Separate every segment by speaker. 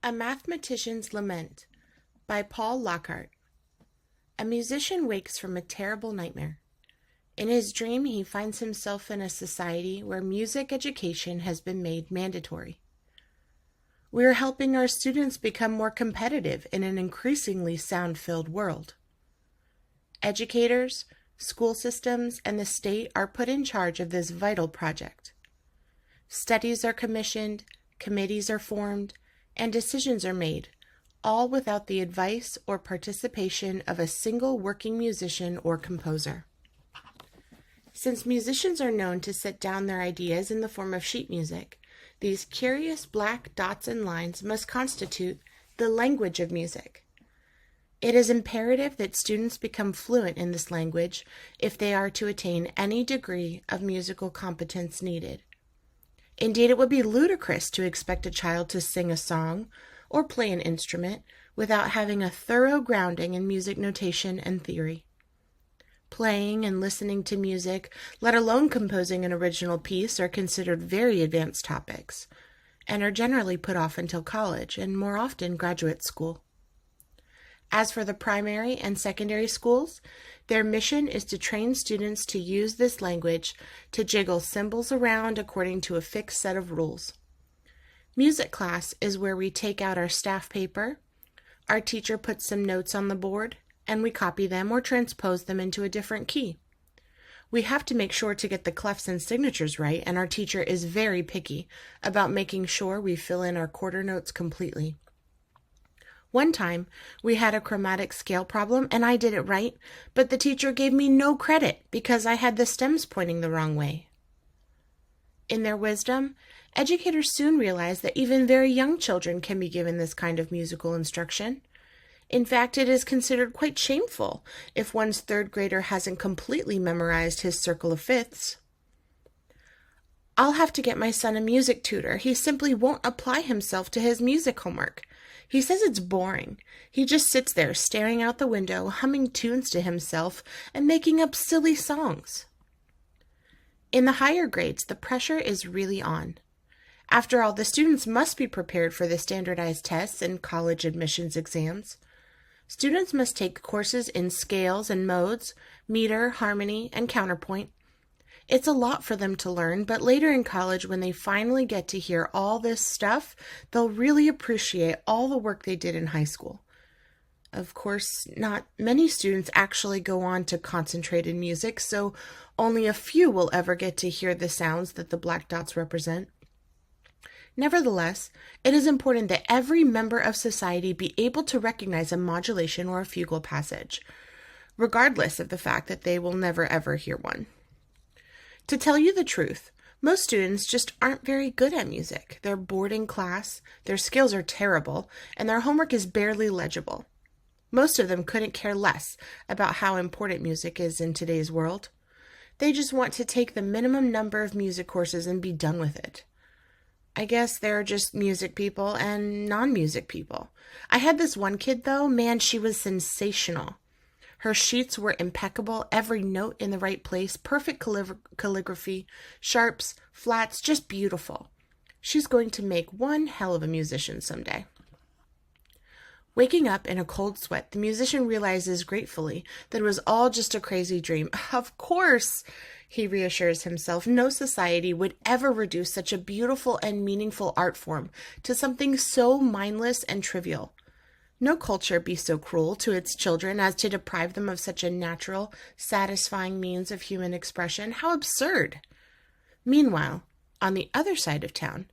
Speaker 1: A Mathematician's Lament by Paul Lockhart. A musician wakes from a terrible nightmare. In his dream, he finds himself in a society where music education has been made mandatory. We are helping our students become more competitive in an increasingly sound-filled world. Educators, school systems, and the state are put in charge of this vital project. Studies are commissioned, committees are formed, and decisions are made, all without the advice or participation of a single working musician or composer. Since musicians are known to set down their ideas in the form of sheet music, these curious black dots and lines must constitute the language of music. It is imperative that students become fluent in this language if they are to attain any degree of musical competence needed. Indeed, it would be ludicrous to expect a child to sing a song or play an instrument without having a thorough grounding in music notation and theory. Playing and listening to music, let alone composing an original piece, are considered very advanced topics and are generally put off until college and more often graduate school. As for the primary and secondary schools, their mission is to train students to use this language to jiggle cymbals around according to a fixed set of rules. Music class is where we take out our staff paper, our teacher puts some notes on the board, and we copy them or transpose them into a different key. We have to make sure to get the clefs and signatures right, and our teacher is very picky about making sure we fill in our quarter notes completely. One time, we had a chromatic scale problem, and I did it right, but the teacher gave me no credit because I had the stems pointing the wrong way. In their wisdom, educators soon realized that even very young children can be given this kind of musical instruction. In fact, it is considered quite shameful if one's third grader hasn't completely memorized his circle of fifths. I'll have to get my son a music tutor. He simply won't apply himself to his music homework. He says it's boring. He just sits there staring out the window, humming tunes to himself and making up silly songs. In the higher grades, the pressure is really on. After all, the students must be prepared for the standardized tests and college admissions exams. Students must take courses in scales and modes, meter, harmony, and counterpoint. It's a lot for them to learn, but later in college, when they finally get to hear all this stuff, they'll really appreciate all the work they did in high school. Of course, not many students actually go on to concentrate in music, so only a few will ever get to hear the sounds that the black dots represent. Nevertheless, it is important that every member of society be able to recognize a modulation or a fugal passage, regardless of the fact that they will never ever hear one. To tell you the truth, most students just aren't very good at music. They're bored in class, their skills are terrible, and their homework is barely legible. Most of them couldn't care less about how important music is in today's world. They just want to take the minimum number of music courses and be done with it. I guess there are just music people and non-music people. I had this one kid, though. Man, she was sensational. Her sheets were impeccable, every note in the right place, perfect calligraphy, sharps, flats, just beautiful. She's going to make one hell of a musician someday. Waking up in a cold sweat, the musician realizes gratefully that it was all just a crazy dream. Of course, he reassures himself, no society would ever reduce such a beautiful and meaningful art form to something so mindless and trivial. No culture be so cruel to its children as to deprive them of such a natural, satisfying means of human expression. How absurd! Meanwhile, on the other side of town,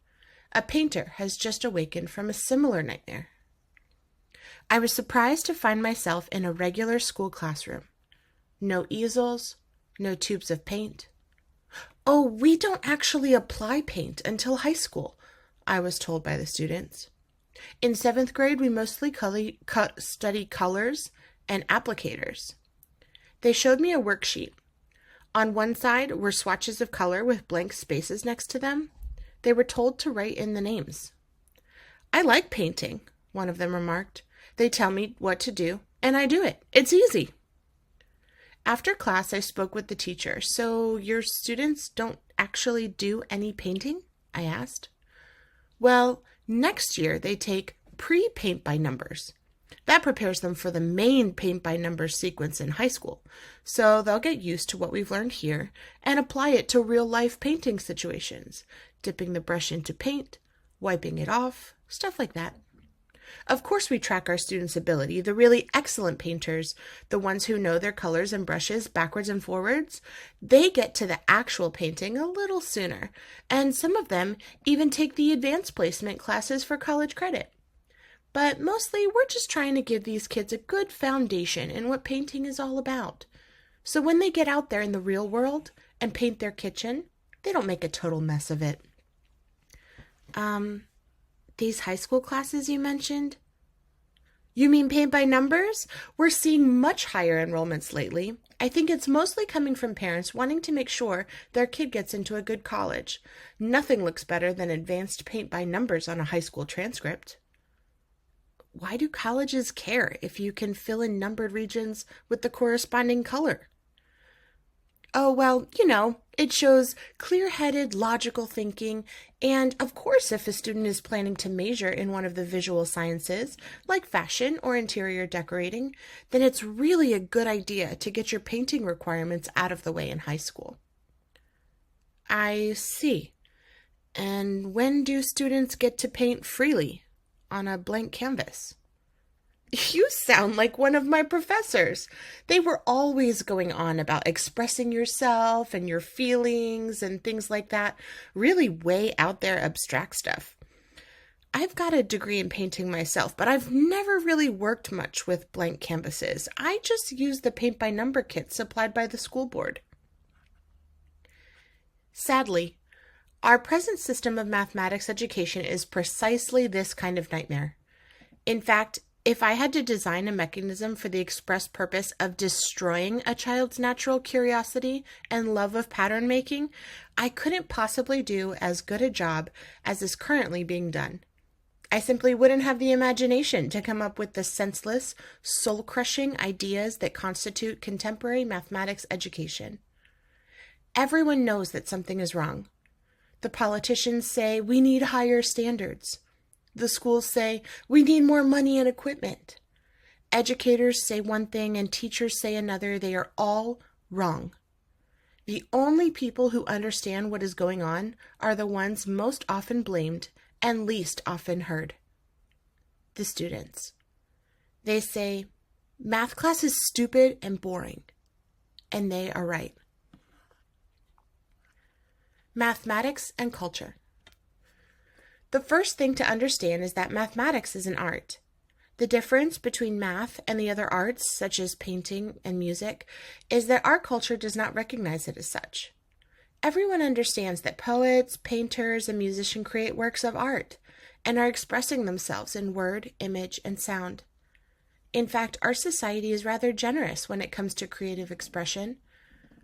Speaker 1: a painter has just awakened from a similar nightmare. I was surprised to find myself in a regular school classroom. No easels, no tubes of paint. Oh, we don't actually apply paint until high school, I was told by the students. In 7th grade, we mostly study colors and applicators. They showed me a worksheet. On one side were swatches of color with blank spaces next to them. They were told to write in the names. I like painting, one of them remarked. They tell me what to do, and I do it. It's easy. After class, I spoke with the teacher. So your students don't actually do any painting? I asked. Well, next year they take pre-paint by numbers. That prepares them for the main paint by numbers sequence in high school, so they'll get used to what we've learned here and apply it to real-life painting situations, dipping the brush into paint, wiping it off, stuff like that. Of course, we track our students' ability. The really excellent painters, the ones who know their colors and brushes backwards and forwards, they get to the actual painting a little sooner, and some of them even take the advanced placement classes for college credit. But mostly, we're just trying to give these kids a good foundation in what painting is all about. So when they get out there in the real world and paint their kitchen, they don't make a total mess of it. These high school classes you mentioned? You mean paint by numbers? We're seeing much higher enrollments lately. I think it's mostly coming from parents wanting to make sure their kid gets into a good college. Nothing looks better than advanced paint by numbers on a high school transcript. Why do colleges care if you can fill in numbered regions with the corresponding color? Oh, well, it shows clear-headed, logical thinking, and of course, if a student is planning to major in one of the visual sciences, like fashion or interior decorating, then it's really a good idea to get your painting requirements out of the way in high school. I see. And when do students get to paint freely on a blank canvas? You sound like one of my professors. They were always going on about expressing yourself and your feelings and things like that. Really way out there abstract stuff. I've got a degree in painting myself, but I've never really worked much with blank canvases. I just use the paint by number kits supplied by the school board. Sadly, our present system of mathematics education is precisely this kind of nightmare. In fact, if I had to design a mechanism for the express purpose of destroying a child's natural curiosity and love of pattern making, I couldn't possibly do as good a job as is currently being done. I simply wouldn't have the imagination to come up with the senseless, soul-crushing ideas that constitute contemporary mathematics education. Everyone knows that something is wrong. The politicians say we need higher standards. The schools say, we need more money and equipment. Educators say one thing and teachers say another. They are all wrong. The only people who understand what is going on are the ones most often blamed and least often heard. The students. They say, math class is stupid and boring. And they are right. Mathematics and culture. The first thing to understand is that mathematics is an art. The difference between math and the other arts, such as painting and music, is that our culture does not recognize it as such. Everyone understands that poets, painters, and musicians create works of art and are expressing themselves in word, image, and sound. In fact, our society is rather generous when it comes to creative expression.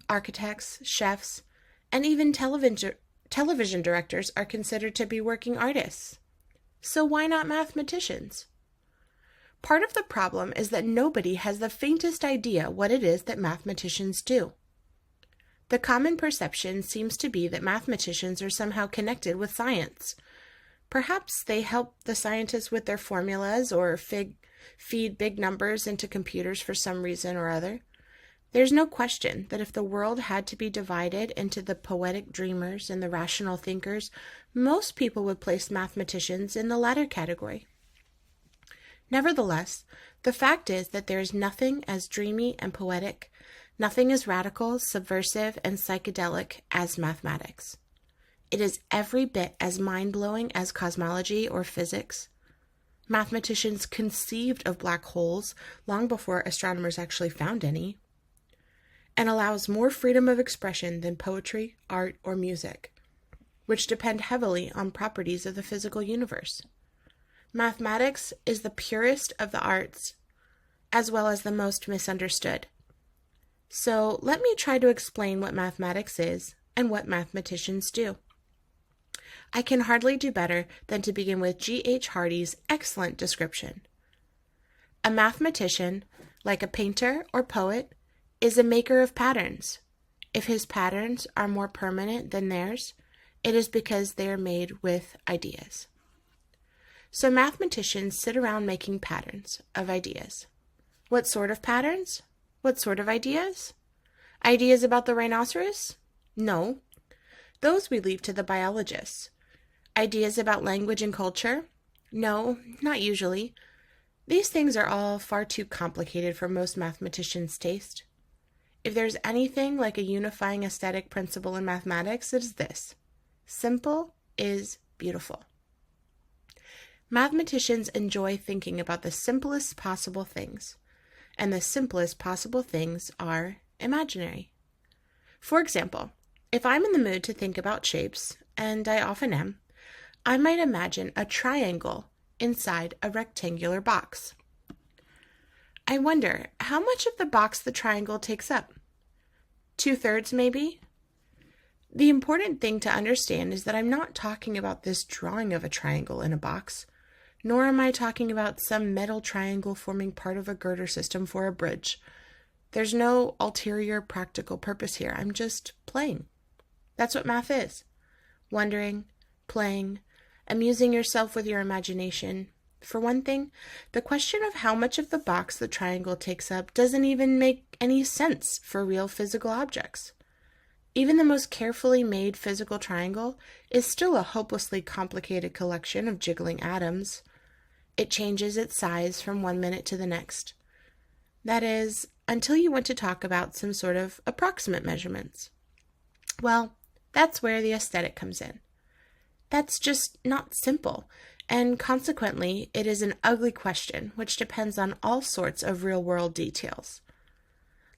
Speaker 1: Architects, chefs, and even television directors are considered to be working artists. So why not mathematicians? Part of the problem is that nobody has the faintest idea what it is that mathematicians do. The common perception seems to be that mathematicians are somehow connected with science. Perhaps they help the scientists with their formulas or feed big numbers into computers for some reason or other. There's no question that if the world had to be divided into the poetic dreamers and the rational thinkers, most people would place mathematicians in the latter category. Nevertheless, the fact is that there is nothing as dreamy and poetic, nothing as radical, subversive, and psychedelic as mathematics. It is every bit as mind-blowing as cosmology or physics. Mathematicians conceived of black holes long before astronomers actually found any, and allows more freedom of expression than poetry, art, or music, which depend heavily on properties of the physical universe. Mathematics is the purest of the arts, as well as the most misunderstood. So let me try to explain what mathematics is and what mathematicians do. I can hardly do better than to begin with G.H. Hardy's excellent description. A mathematician, like a painter or poet, is a maker of patterns. If his patterns are more permanent than theirs, it is because they are made with ideas. So mathematicians sit around making patterns of ideas. What sort of patterns? What sort of ideas? Ideas about the rhinoceros? No. Those we leave to the biologists. Ideas about language and culture? No, not usually. These things are all far too complicated for most mathematicians' taste. If there's anything like a unifying aesthetic principle in mathematics, it is this: simple is beautiful. Mathematicians enjoy thinking about the simplest possible things, and the simplest possible things are imaginary. For example, if I'm in the mood to think about shapes, and I often am, I might imagine a triangle inside a rectangular box. I wonder how much of the box the triangle takes up. 2/3 maybe? The important thing to understand is that I'm not talking about this drawing of a triangle in a box, nor am I talking about some metal triangle forming part of a girder system for a bridge. There's no ulterior practical purpose here. I'm just playing. That's what math is. Wondering, playing, amusing yourself with your imagination. For one thing, the question of how much of the box the triangle takes up doesn't even make any sense for real physical objects. Even the most carefully made physical triangle is still a hopelessly complicated collection of jiggling atoms. It changes its size from one minute to the next. That is, until you want to talk about some sort of approximate measurements. Well, that's where the aesthetic comes in. That's just not simple, and consequently, it is an ugly question which depends on all sorts of real-world details.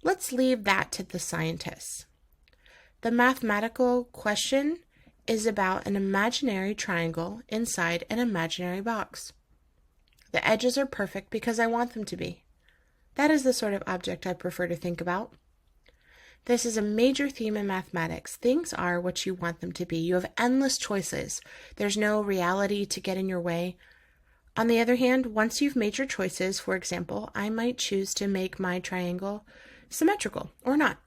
Speaker 1: Let's leave that to the scientists. The mathematical question is about an imaginary triangle inside an imaginary box. The edges are perfect because I want them to be. That is the sort of object I prefer to think about. This is a major theme in mathematics. Things are what you want them to be. You have endless choices. There's no reality to get in your way. On the other hand, once you've made your choices, for example, I might choose to make my triangle symmetrical or not.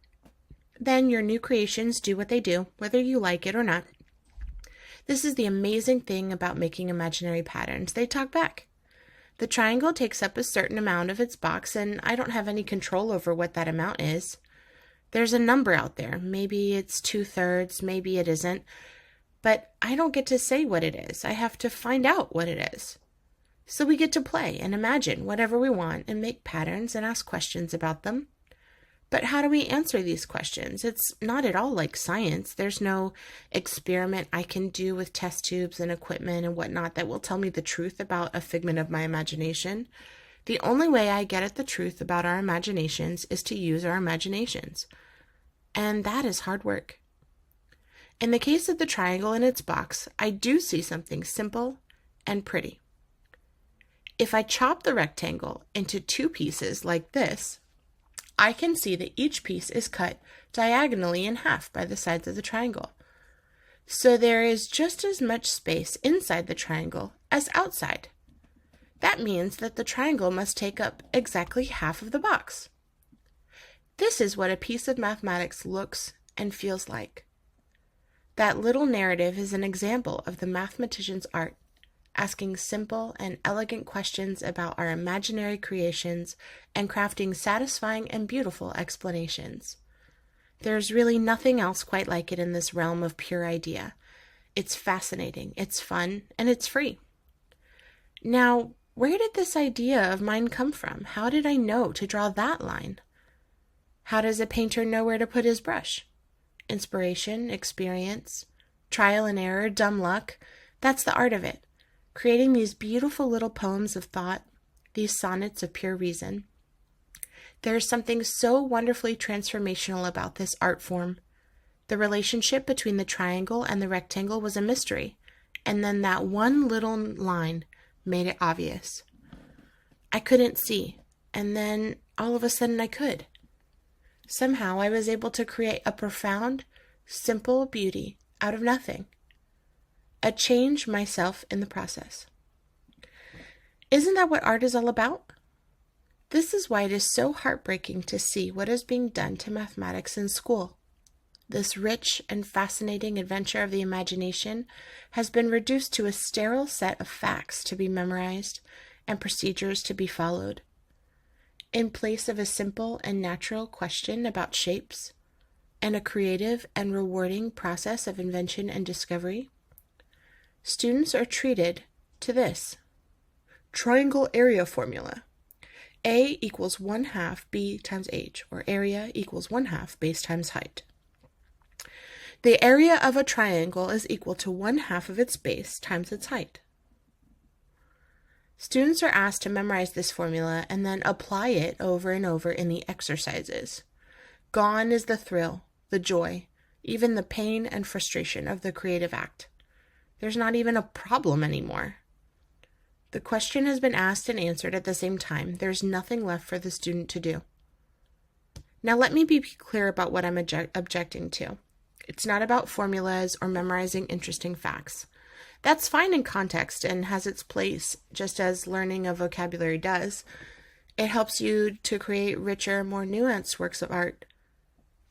Speaker 1: Then your new creations do what they do, whether you like it or not. This is the amazing thing about making imaginary patterns. They talk back. The triangle takes up a certain amount of its box, and I don't have any control over what that amount is. There's a number out there. Maybe it's 2/3, maybe it isn't. But I don't get to say what it is. I have to find out what it is. So we get to play and imagine whatever we want and make patterns and ask questions about them. But how do we answer these questions? It's not at all like science. There's no experiment I can do with test tubes and equipment and whatnot that will tell me the truth about a figment of my imagination. The only way I get at the truth about our imaginations is to use our imaginations. And that is hard work. In the case of the triangle in its box, I do see something simple and pretty. If I chop the rectangle into 2 pieces like this, I can see that each piece is cut diagonally in half by the sides of the triangle. So there is just as much space inside the triangle as outside. That means that the triangle must take up exactly half of the box. This is what a piece of mathematics looks and feels like. That little narrative is an example of the mathematician's art, asking simple and elegant questions about our imaginary creations and crafting satisfying and beautiful explanations. There's really nothing else quite like it in this realm of pure idea. It's fascinating, it's fun, and it's free. Now, where did this idea of mine come from? How did I know to draw that line? How does a painter know where to put his brush? Inspiration, experience, trial and error, dumb luck. That's the art of it. Creating these beautiful little poems of thought, these sonnets of pure reason. There is something so wonderfully transformational about this art form. The relationship between the triangle and the rectangle was a mystery, and then that one little line made it obvious. I couldn't see, and then all of a sudden I could. Somehow I was able to create a profound, simple beauty out of nothing. A change myself in the process. Isn't that what art is all about? This is why it is so heartbreaking to see what is being done to mathematics in school. this rich and fascinating adventure of the imagination has been reduced to a sterile set of facts to be memorized and procedures to be followed. In place of a simple and natural question about shapes and a creative and rewarding process of invention and discovery, students are treated to this triangle area formula. A equals 1/2 b times h, or area equals 1/2 base times height. The area of a triangle is equal to 1/2 of its base times its height. Students are asked to memorize this formula and then apply it over and over in the exercises. Gone is the thrill, the joy, even the pain and frustration of the creative act. There's not even a problem anymore. The question has been asked and answered at the same time. There's nothing left for the student to do. Now let me be clear about what I'm objecting to. It's not about formulas or memorizing interesting facts. That's fine in context and has its place, just as learning a vocabulary does. It helps you to create richer, more nuanced works of art.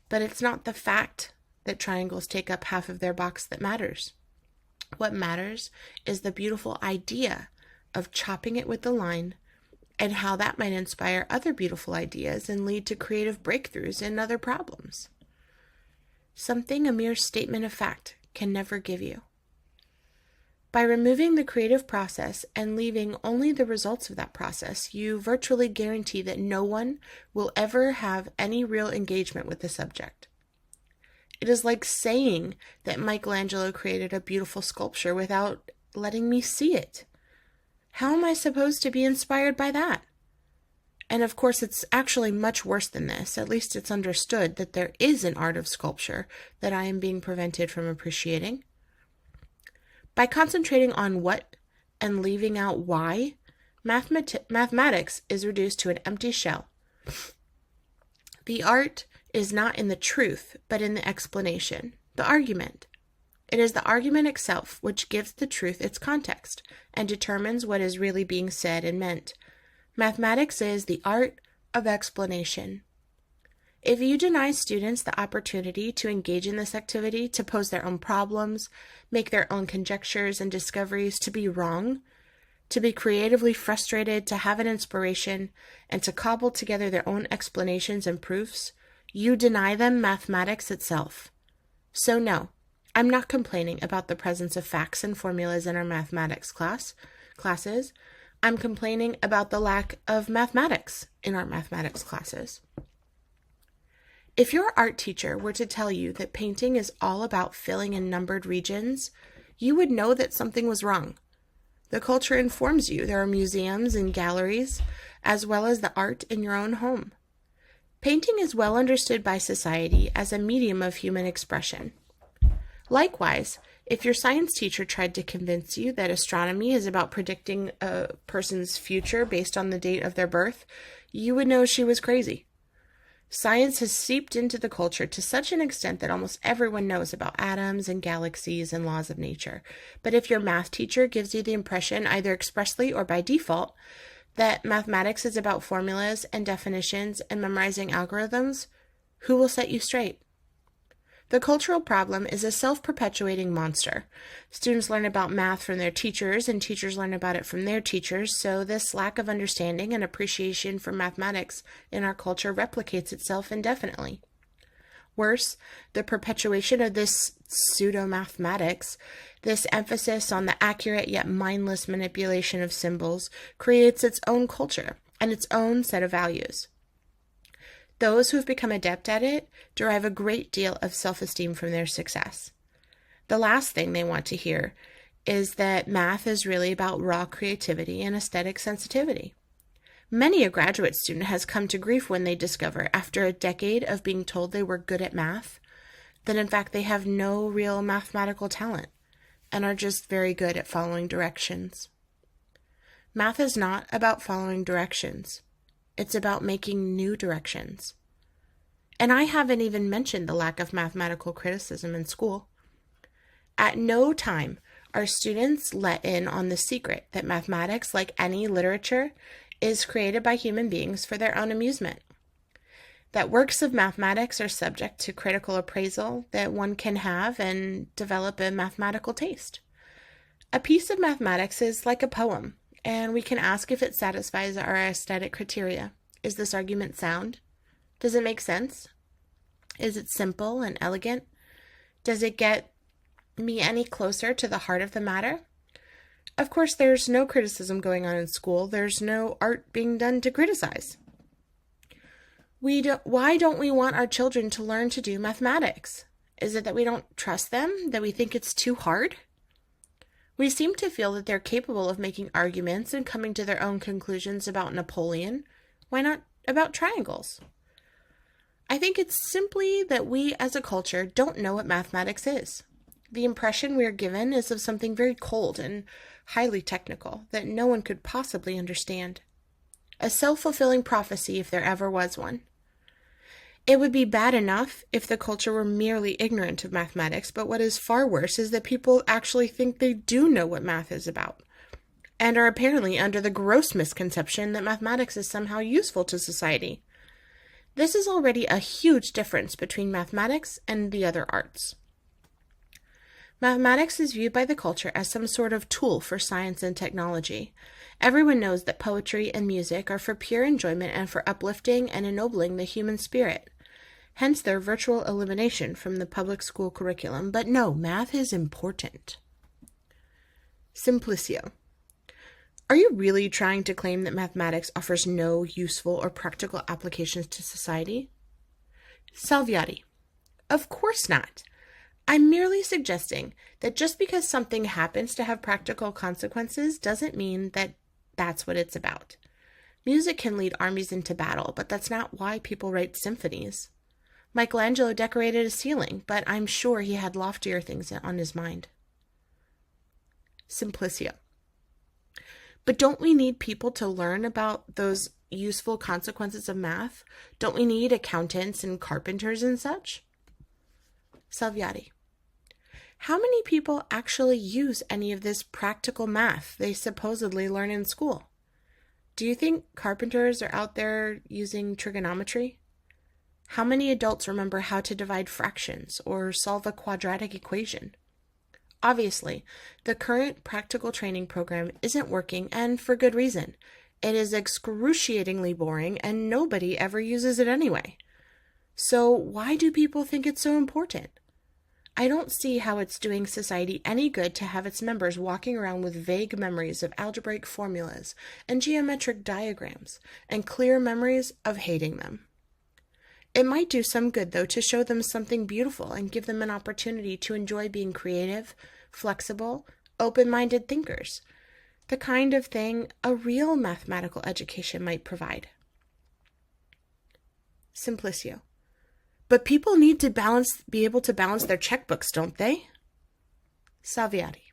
Speaker 1: But it's not the fact that triangles take up half of their box that matters. What matters is the beautiful idea of chopping it with the line and how that might inspire other beautiful ideas and lead to creative breakthroughs in other problems. Something a mere statement of fact can never give you. By removing the creative process and leaving only the results of that process, you virtually guarantee that no one will ever have any real engagement with the subject. It is like saying that Michelangelo created a beautiful sculpture without letting me see it. How am I supposed to be inspired by that? And of course, it's actually much worse than this. At least it's understood that there is an art of sculpture that I am being prevented from appreciating. By concentrating on what and leaving out why, mathematics is reduced to an empty shell. The art is not in the truth, but in the explanation, the argument. It is the argument itself which gives the truth its context and determines what is really being said and meant. Mathematics is the art of explanation. If you deny students the opportunity to engage in this activity, to pose their own problems, make their own conjectures and discoveries, to be wrong, to be creatively frustrated, to have an inspiration, and to cobble together their own explanations and proofs, you deny them mathematics itself. So no, I'm not complaining about the presence of facts and formulas in our mathematics classes. I'm complaining about the lack of mathematics in our mathematics classes. If your art teacher were to tell you that painting is all about filling in numbered regions, you would know that something was wrong. The culture informs you there are museums and galleries, as well as the art in your own home. Painting is well understood by society as a medium of human expression. Likewise, if your science teacher tried to convince you that astronomy is about predicting a person's future based on the date of their birth, you would know she was crazy. Science has seeped into the culture to such an extent that almost everyone knows about atoms and galaxies and laws of nature. But if your math teacher gives you the impression, either expressly or by default, that mathematics is about formulas and definitions and memorizing algorithms, who will set you straight? The cultural problem is a self-perpetuating monster. Students learn about math from their teachers, and teachers learn about it from their teachers, so this lack of understanding and appreciation for mathematics in our culture replicates itself indefinitely. Worse, the perpetuation of this pseudo-mathematics, this emphasis on the accurate yet mindless manipulation of symbols, creates its own culture and its own set of values. Those who have become adept at it derive a great deal of self-esteem from their success. The last thing they want to hear is that math is really about raw creativity and aesthetic sensitivity. Many a graduate student has come to grief when they discover, after a decade of being told they were good at math, that in fact they have no real mathematical talent and are just very good at following directions. Math is not about following directions. It's about making new directions. And I haven't even mentioned the lack of mathematical criticism in school. At no time are students let in on the secret that mathematics, like any literature, is created by human beings for their own amusement. that works of mathematics are subject to critical appraisal, that one can have and develop a mathematical taste. A piece of mathematics is like a poem, and we can ask if it satisfies our aesthetic criteria. Is this argument sound? Does it make sense? Is it simple and elegant? Does it get me any closer to the heart of the matter? Of course, there's no criticism going on in school. There's no art being done to criticize. Why don't we want our children to learn to do mathematics? Is it that we don't trust them? That we think it's too hard? We seem to feel that they're capable of making arguments and coming to their own conclusions about Napoleon. Why not about triangles? I think it's simply that we as a culture don't know what mathematics is. The impression we are given is of something very cold and highly technical that no one could possibly understand. A self-fulfilling prophecy if there ever was one. It would be bad enough if the culture were merely ignorant of mathematics, but what is far worse is that people actually think they do know what math is about, and are apparently under the gross misconception that mathematics is somehow useful to society. This is already a huge difference between mathematics and the other arts. Mathematics is viewed by the culture as some sort of tool for science and technology. Everyone knows that poetry and music are for pure enjoyment and for uplifting and ennobling the human spirit. Hence their virtual elimination from the public school curriculum. But no, math is important. Simplicio. Are you really trying to claim that mathematics offers no useful or practical applications to society? Salviati. Of course not. I'm merely suggesting that just because something happens to have practical consequences doesn't mean that that's what it's about. Music can lead armies into battle, but that's not why people write symphonies. Michelangelo decorated a ceiling, but I'm sure he had loftier things on his mind. Simplicio. But don't we need people to learn about those useful consequences of math? Don't we need accountants and carpenters and such? Salviati. How many people actually use any of this practical math they supposedly learn in school? Do you think carpenters are out there using trigonometry? How many adults remember how to divide fractions or solve a quadratic equation? Obviously, the current practical training program isn't working, and for good reason. It is excruciatingly boring, and nobody ever uses it anyway. So why do people think it's so important? I don't see how it's doing society any good to have its members walking around with vague memories of algebraic formulas and geometric diagrams, and clear memories of hating them. It might do some good, though, to show them something beautiful and give them an opportunity to enjoy being creative, flexible, open-minded thinkers, the kind of thing a real mathematical education might provide. Simplicio. But people need to be able to balance their checkbooks, don't they? Salviati.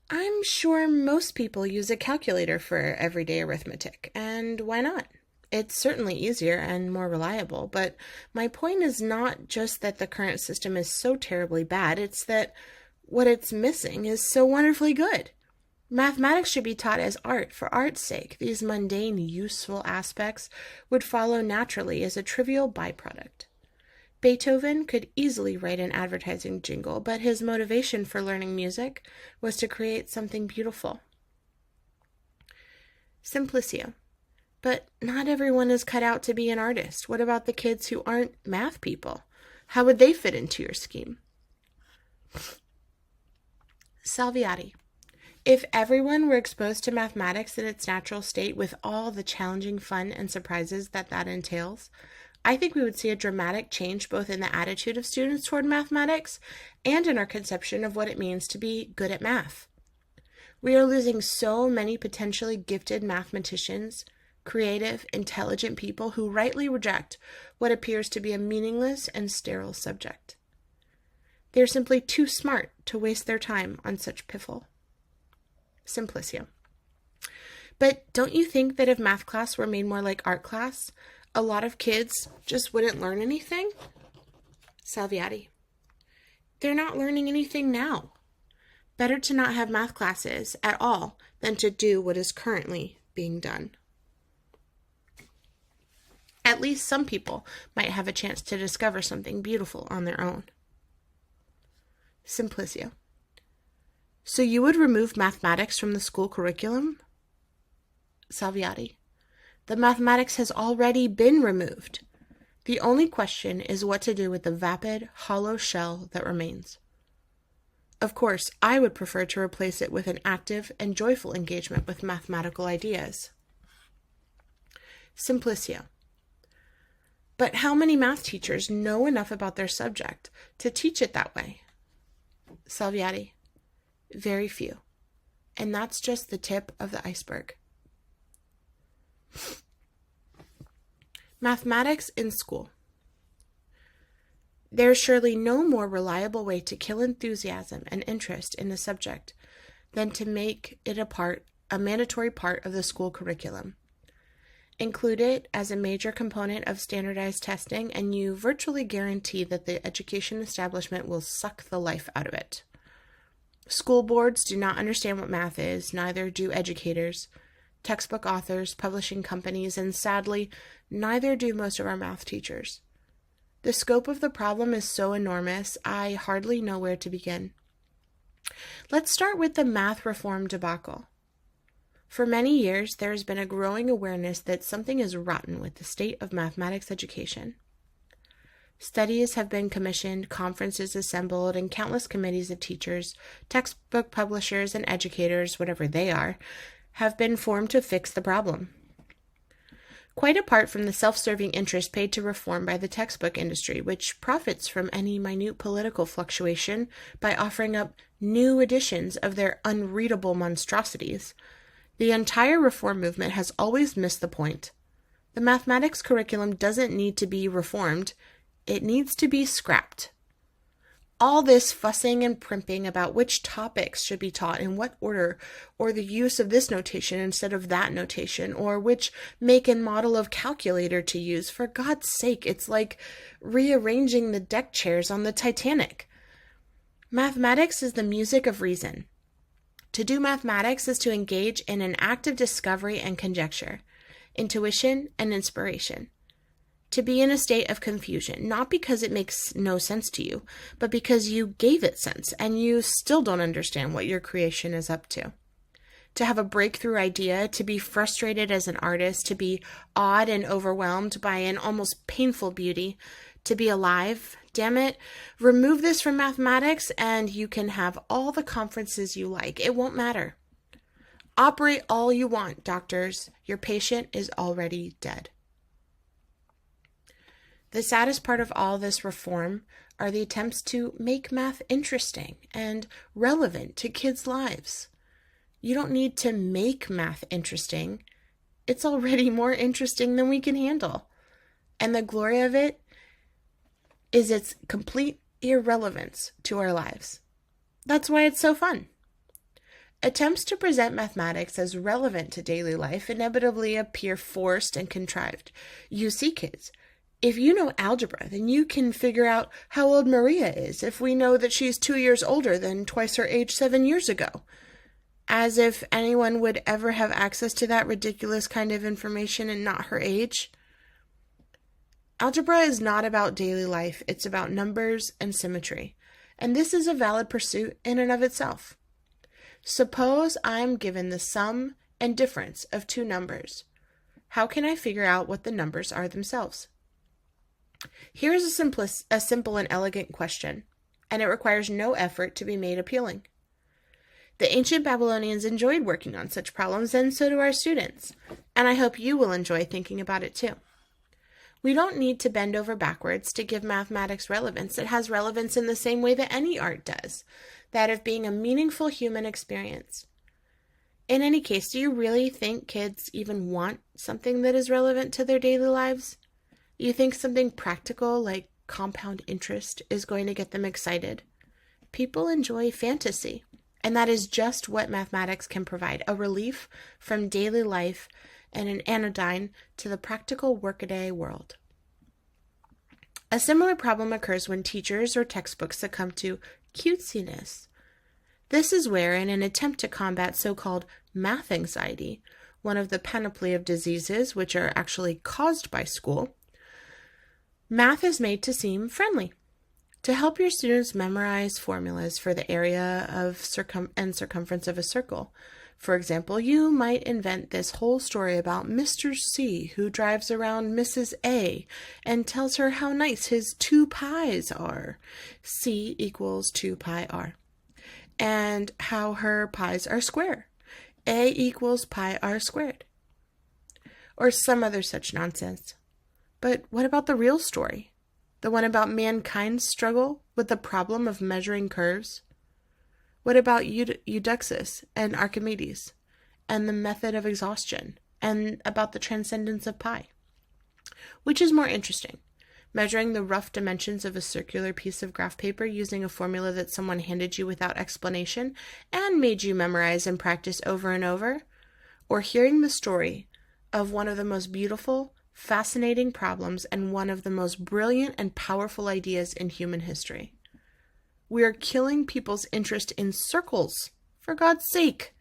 Speaker 1: I'm sure most people use a calculator for everyday arithmetic, and why not? It's certainly easier and more reliable, but my point is not just that the current system is so terribly bad, it's that what it's missing is so wonderfully good. Mathematics should be taught as art for art's sake. These mundane, useful aspects would follow naturally as a trivial byproduct. Beethoven could easily write an advertising jingle, but his motivation for learning music was to create something beautiful. Simplicio. But not everyone is cut out to be an artist. What about the kids who aren't math people? How would they fit into your scheme? Salviati. If everyone were exposed to mathematics in its natural state with all the challenging fun and surprises that entails, I think we would see a dramatic change both in the attitude of students toward mathematics and in our conception of what it means to be good at math. We are losing so many potentially gifted mathematicians, creative, intelligent people who rightly reject what appears to be a meaningless and sterile subject. They are simply too smart to waste their time on such piffle. Simplicio. But don't you think that if math class were made more like art class, a lot of kids just wouldn't learn anything? Salviati. They're not learning anything now. Better to not have math classes at all than to do what is currently being done. at least some people might have a chance to discover something beautiful on their own. Simplicio. So you would remove mathematics from the school curriculum? Salviati. The mathematics has already been removed. The only question is what to do with the vapid, hollow shell that remains. Of course, I would prefer to replace it with an active and joyful engagement with mathematical ideas. Simplicio. But how many math teachers know enough about their subject to teach it that way? Salviati. Very few. And that's just the tip of the iceberg. Mathematics in school. There is surely no more reliable way to kill enthusiasm and interest in a subject than to make it a mandatory part of the school curriculum. Include it as a major component of standardized testing, and you virtually guarantee that the education establishment will suck the life out of it. School boards do not understand what math is, neither do educators, textbook authors, publishing companies, and sadly, neither do most of our math teachers. The scope of the problem is so enormous, I hardly know where to begin. Let's start with the math reform debacle. For many years, there has been a growing awareness that something is rotten with the state of mathematics education. Studies have been commissioned, conferences assembled, and countless committees of teachers, textbook publishers, and educators, whatever they are, have been formed to fix the problem. Quite apart from the self-serving interest paid to reform by the textbook industry, which profits from any minute political fluctuation by offering up new editions of their unreadable monstrosities, the entire reform movement has always missed the point. The mathematics curriculum doesn't need to be reformed, it needs to be scrapped. All this fussing and primping about which topics should be taught in what order, or the use of this notation instead of that notation, or which make and model of calculator to use, for God's sake, it's like rearranging the deck chairs on the Titanic. Mathematics is the music of reason. To do mathematics is to engage in an active discovery and conjecture, intuition and inspiration. To be in a state of confusion, not because it makes no sense to you, but because you gave it sense and you still don't understand what your creation is up to. To have a breakthrough idea, to be frustrated as an artist, to be awed and overwhelmed by an almost painful beauty, to be alive, damn it, remove this from mathematics and you can have all the conferences you like. It won't matter. Operate all you want, doctors. Your patient is already dead. The saddest part of all this reform are the attempts to make math interesting and relevant to kids' lives. You don't need to make math interesting. It's already more interesting than we can handle. And the glory of it is its complete irrelevance to our lives. That's why it's so fun. Attempts to present mathematics as relevant to daily life inevitably appear forced and contrived. You see, kids, if you know algebra, then you can figure out how old Maria is if we know that she's 2 years older than twice her age 7 years ago. As if anyone would ever have access to that ridiculous kind of information and not her age. Algebra is not about daily life, it's about numbers and symmetry. And this is a valid pursuit in and of itself. Suppose I'm given the sum and difference of two numbers. How can I figure out what the numbers are themselves? Here is a simple and elegant question, and it requires no effort to be made appealing. The ancient Babylonians enjoyed working on such problems, and so do our students, and I hope you will enjoy thinking about it too. We don't need to bend over backwards to give mathematics relevance. It has relevance in the same way that any art does, that of being a meaningful human experience. In any case, do you really think kids even want something that is relevant to their daily lives? You think something practical like compound interest is going to get them excited? People enjoy fantasy, and that is just what mathematics can provide, a relief from daily life and an anodyne to the practical workaday world. A similar problem occurs when teachers or textbooks succumb to cutesiness. This is where, in an attempt to combat so-called math anxiety, one of the panoply of diseases which are actually caused by school, Math is made to seem friendly. To help your students memorize formulas for the area of circumference of a circle. For example, you might invent this whole story about Mr. C who drives around Mrs. A and tells her how nice his 2 pies are. C equals 2 pi r. And how her pies are square. A equals pi r squared. Or some other such nonsense. But what about the real story? The one about mankind's struggle with the problem of measuring curves? What about Eudoxus and Archimedes, and the method of exhaustion, and about the transcendence of pi? Which is more interesting, measuring the rough dimensions of a circular piece of graph paper using a formula that someone handed you without explanation and made you memorize and practice over and over, or hearing the story of one of the most beautiful, fascinating problems and one of the most brilliant and powerful ideas in human history? We are killing people's interest in circles, for God's sake.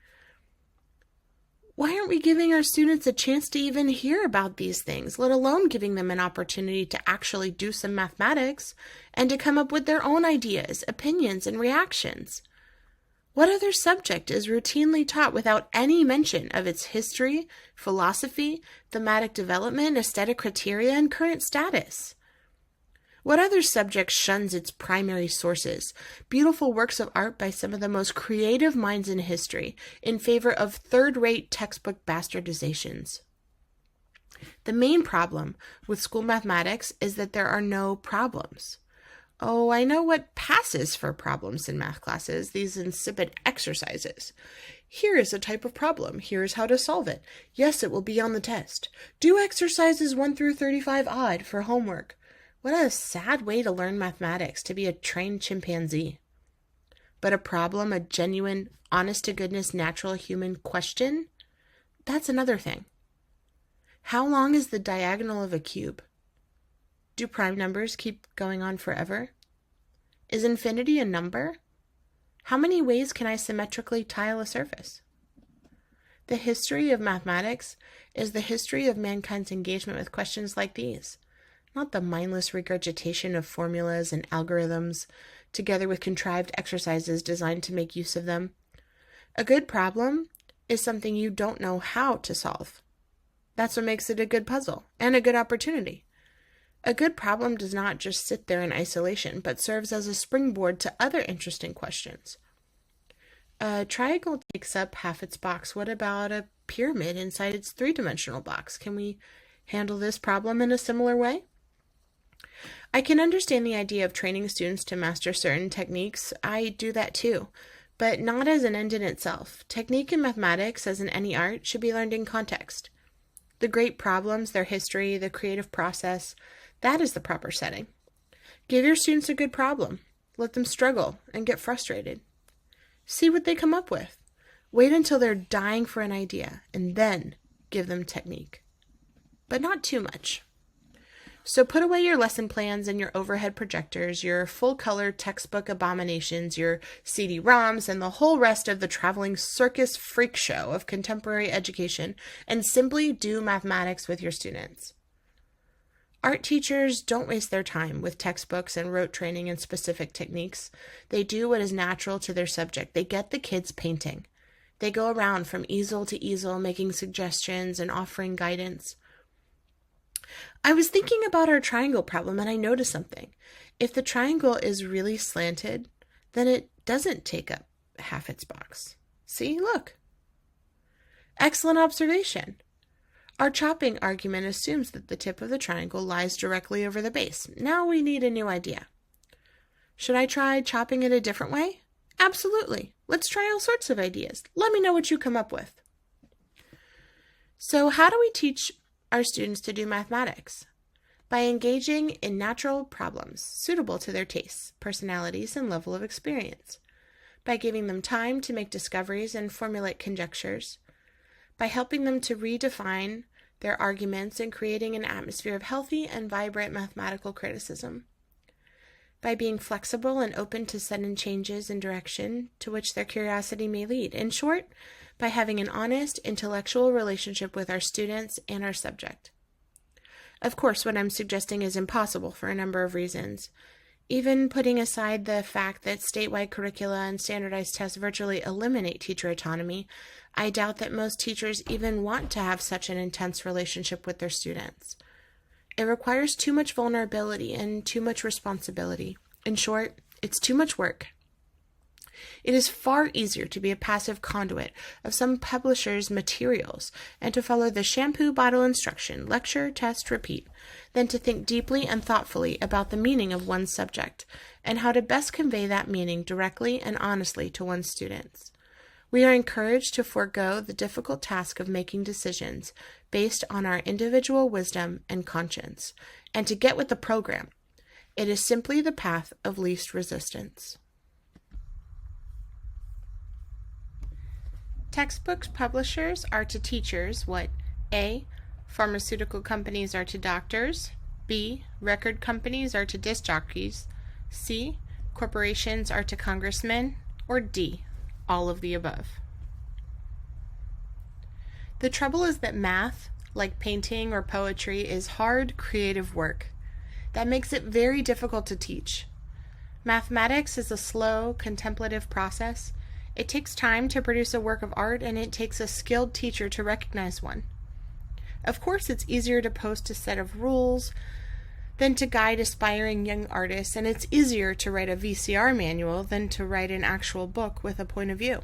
Speaker 1: Why aren't we giving our students a chance to even hear about these things, let alone giving them an opportunity to actually do some mathematics and to come up with their own ideas, opinions, and reactions? What other subject is routinely taught without any mention of its history, philosophy, thematic development, aesthetic criteria, and current status? What other subject shuns its primary sources, beautiful works of art by some of the most creative minds in history, in favor of third-rate textbook bastardizations? The main problem with school mathematics is that there are no problems. Oh, I know what passes for problems in math classes, these insipid exercises. Here is a type of problem. Here is how to solve it. Yes, it will be on the test. Do exercises 1 through 35 odd for homework. What a sad way to learn mathematics, to be a trained chimpanzee. But a problem, a genuine, honest-to-goodness, natural human question, that's another thing. How long is the diagonal of a cube? Do prime numbers keep going on forever? Is infinity a number? How many ways can I symmetrically tile a surface? The history of mathematics is the history of mankind's engagement with questions like these. Not the mindless regurgitation of formulas and algorithms, together with contrived exercises designed to make use of them. A good problem is something you don't know how to solve. That's what makes it a good puzzle and a good opportunity. A good problem does not just sit there in isolation, but serves as a springboard to other interesting questions. A triangle takes up half its box. What about a pyramid inside its 3-dimensional box? Can we handle this problem in a similar way? I can understand the idea of training students to master certain techniques. I do that too, but not as an end in itself. Technique in mathematics, as in any art, should be learned in context. The great problems, their history, the creative process, that is the proper setting. Give your students a good problem. Let them struggle and get frustrated. See what they come up with. Wait until they're dying for an idea, and then give them technique. But not too much. So put away your lesson plans and your overhead projectors, your full-color textbook abominations, your CD-ROMs, and the whole rest of the traveling circus freak show of contemporary education, and simply do mathematics with your students. Art teachers don't waste their time with textbooks and rote training in specific techniques. They do what is natural to their subject. They get the kids painting. They go around from easel to easel, making suggestions and offering guidance. I was thinking about our triangle problem and I noticed something. If the triangle is really slanted, then it doesn't take up half its box. See, look. Excellent observation. Our chopping argument assumes that the tip of the triangle lies directly over the base. Now we need a new idea. Should I try chopping it a different way? Absolutely. Let's try all sorts of ideas. Let me know what you come up with. So how do we teach our students to do mathematics? By engaging in natural problems suitable to their tastes, personalities, and level of experience. By giving them time to make discoveries and formulate conjectures. By helping them to redefine their arguments and creating an atmosphere of healthy and vibrant mathematical criticism. By being flexible and open to sudden changes in direction to which their curiosity may lead. In short, by having an honest, intellectual relationship with our students and our subject. Of course, what I'm suggesting is impossible for a number of reasons. Even putting aside the fact that statewide curricula and standardized tests virtually eliminate teacher autonomy, I doubt that most teachers even want to have such an intense relationship with their students. It requires too much vulnerability and too much responsibility. In short, it's too much work. It is far easier to be a passive conduit of some publisher's materials and to follow the shampoo bottle instruction, lecture, test, repeat, than to think deeply and thoughtfully about the meaning of one's subject and how to best convey that meaning directly and honestly to one's students. We are encouraged to forego the difficult task of making decisions based on our individual wisdom and conscience, and to get with the program. It is simply the path of least resistance. Textbooks publishers are to teachers what A. Pharmaceutical companies are to doctors, B. Record companies are to disc jockeys, C. Corporations are to congressmen, or D. All of the above. The trouble is that math, like painting or poetry, is hard, creative work. That makes it very difficult to teach. Mathematics is a slow, contemplative process. It takes time to produce a work of art, and it takes a skilled teacher to recognize one. Of course, it's easier to post a set of rules than to guide aspiring young artists, and it's easier to write a VCR manual than to write an actual book with a point of view.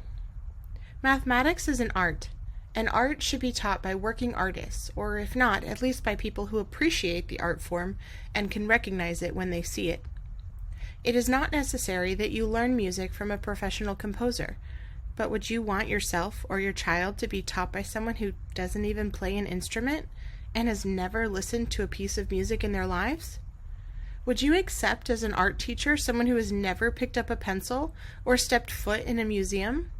Speaker 1: Mathematics is an art, and art should be taught by working artists, or if not, at least by people who appreciate the art form and can recognize it when they see it. It is not necessary that you learn music from a professional composer, but would you want yourself or your child to be taught by someone who doesn't even play an instrument and has never listened to a piece of music in their lives? Would you accept as an art teacher someone who has never picked up a pencil or stepped foot in a museum?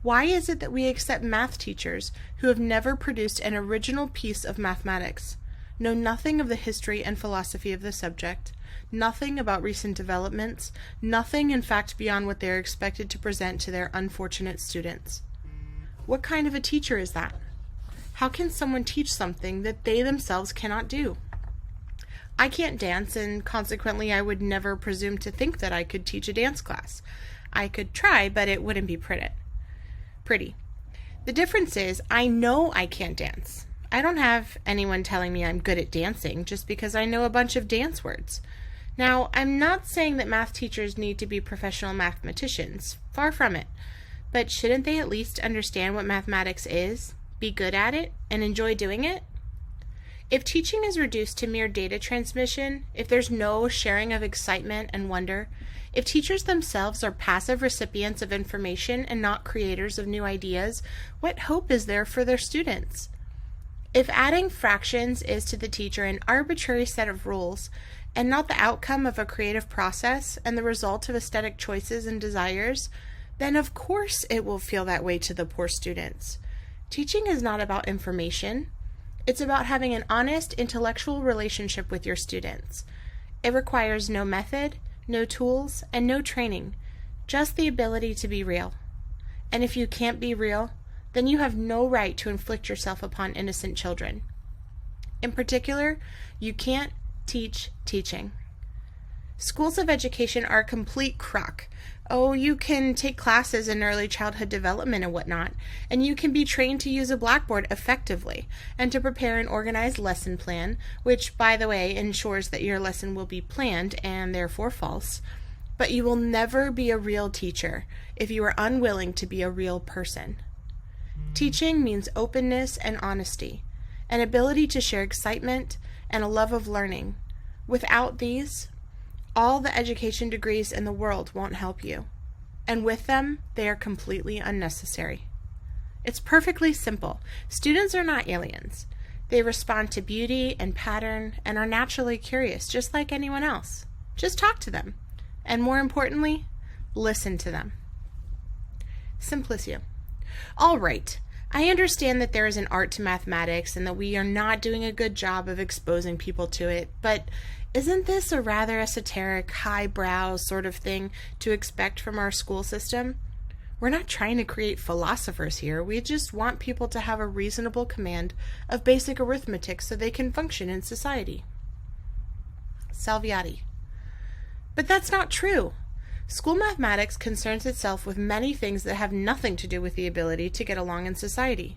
Speaker 1: Why is it that we accept math teachers who have never produced an original piece of mathematics, know nothing of the history and philosophy of the subject, nothing about recent developments, nothing in fact beyond what they are expected to present to their unfortunate students? What kind of a teacher is that? How can someone teach something that they themselves cannot do? I can't dance, and consequently I would never presume to think that I could teach a dance class. I could try, but it wouldn't be pretty. The difference is, I know I can't dance. I don't have anyone telling me I'm good at dancing just because I know a bunch of dance words. Now, I'm not saying that math teachers need to be professional mathematicians. Far from it. But shouldn't they at least understand what mathematics is, be good at it, and enjoy doing it? If teaching is reduced to mere data transmission, if there's no sharing of excitement and wonder, if teachers themselves are passive recipients of information and not creators of new ideas, what hope is there for their students? If adding fractions is to the teacher an arbitrary set of rules, and not the outcome of a creative process and the result of aesthetic choices and desires, then of course it will feel that way to the poor students. Teaching is not about information. It's about having an honest intellectual relationship with your students. It requires no method, no tools, and no training, just the ability to be real. And if you can't be real, then you have no right to inflict yourself upon innocent children. In particular, you can't teach teaching. Schools of education are a complete crock. Oh, you can take classes in early childhood development and whatnot, and you can be trained to use a blackboard effectively and to prepare an organized lesson plan, which, by the way, ensures that your lesson will be planned and therefore false. But you will never be a real teacher if you are unwilling to be a real person. Teaching means openness and honesty, an ability to share excitement, and a love of learning. Without these, all the education degrees in the world won't help you, and with them, they are completely unnecessary. It's perfectly simple. Students are not aliens. They respond to beauty and pattern and are naturally curious, just like anyone else. Just talk to them, and more importantly, listen to them. Simplicio. All right. I understand that there is an art to mathematics and that we are not doing a good job of exposing people to it, but isn't this a rather esoteric, highbrow sort of thing to expect from our school system? We're not trying to create philosophers here. We just want people to have a reasonable command of basic arithmetic so they can function in society. Salviati. But that's not true. School mathematics concerns itself with many things that have nothing to do with the ability to get along in society.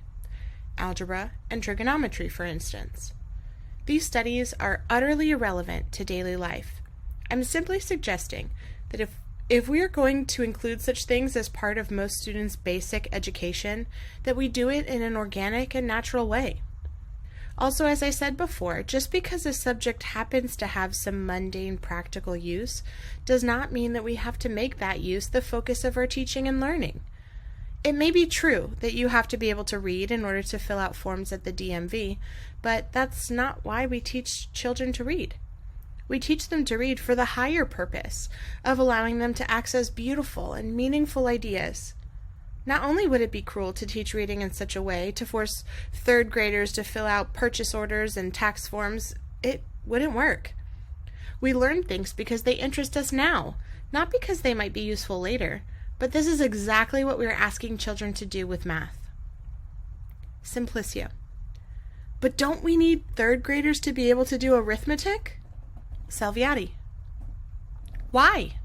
Speaker 1: Algebra and trigonometry, for instance. These studies are utterly irrelevant to daily life. I'm simply suggesting that if we are going to include such things as part of most students' basic education, that we do it in an organic and natural way. Also, as I said before, just because a subject happens to have some mundane practical use does not mean that we have to make that use the focus of our teaching and learning. It may be true that you have to be able to read in order to fill out forms at the DMV, but that's not why we teach children to read. We teach them to read for the higher purpose of allowing them to access beautiful and meaningful ideas. Not only would it be cruel to teach reading in such a way to force third graders to fill out purchase orders and tax forms, it wouldn't work. We learn things because they interest us now, not because they might be useful later. But this is exactly what we are asking children to do with math. Simplicio. But don't we need third graders to be able to do arithmetic? Salviati. Why?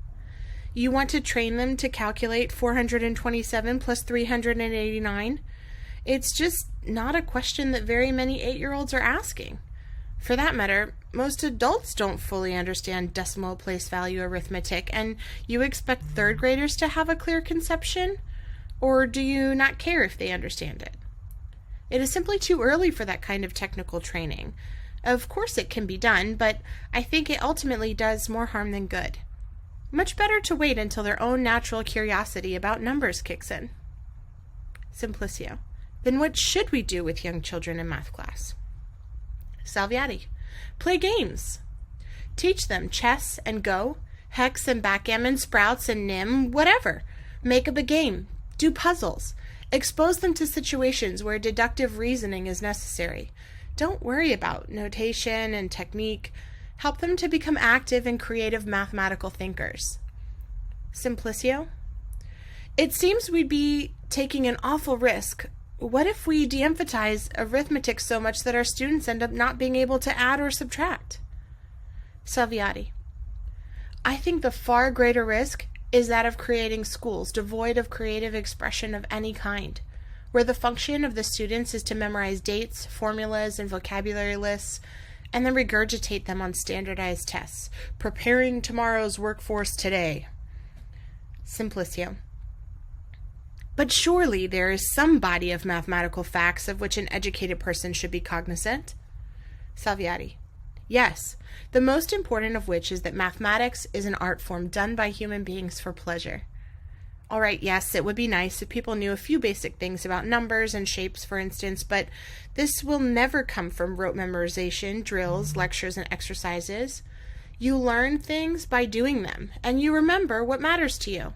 Speaker 1: You want to train them to calculate 427 plus 389? It's just not a question that very many 8-year-olds are asking. For that matter, most adults don't fully understand decimal place value arithmetic, and you expect third graders to have a clear conception? Or do you not care if they understand it? It is simply too early for that kind of technical training. Of course it can be done, but I think it ultimately does more harm than good. Much better to wait until their own natural curiosity about numbers kicks in. Simplicio. Then what should we do with young children in math class? Salviati. Play games. Teach them chess and Go, hex and backgammon, sprouts and nim, whatever. Make up a game. Do puzzles. Expose them to situations where deductive reasoning is necessary. Don't worry about notation and technique. Help them to become active and creative mathematical thinkers. Simplicio. It seems we'd be taking an awful risk. What if we de-emphasize arithmetic so much that our students end up not being able to add or subtract? Salviati. I think the far greater risk is that of creating schools devoid of creative expression of any kind, where the function of the students is to memorize dates, formulas, and vocabulary lists, and then regurgitate them on standardized tests, preparing tomorrow's workforce today. Simplicio. But surely there is some body of mathematical facts of which an educated person should be cognizant? Salviati. Yes, the most important of which is that mathematics is an art form done by human beings for pleasure. All right, yes, it would be nice if people knew a few basic things about numbers and shapes, for instance, but this will never come from rote memorization, drills, lectures, and exercises. You learn things by doing them, and you remember what matters to you.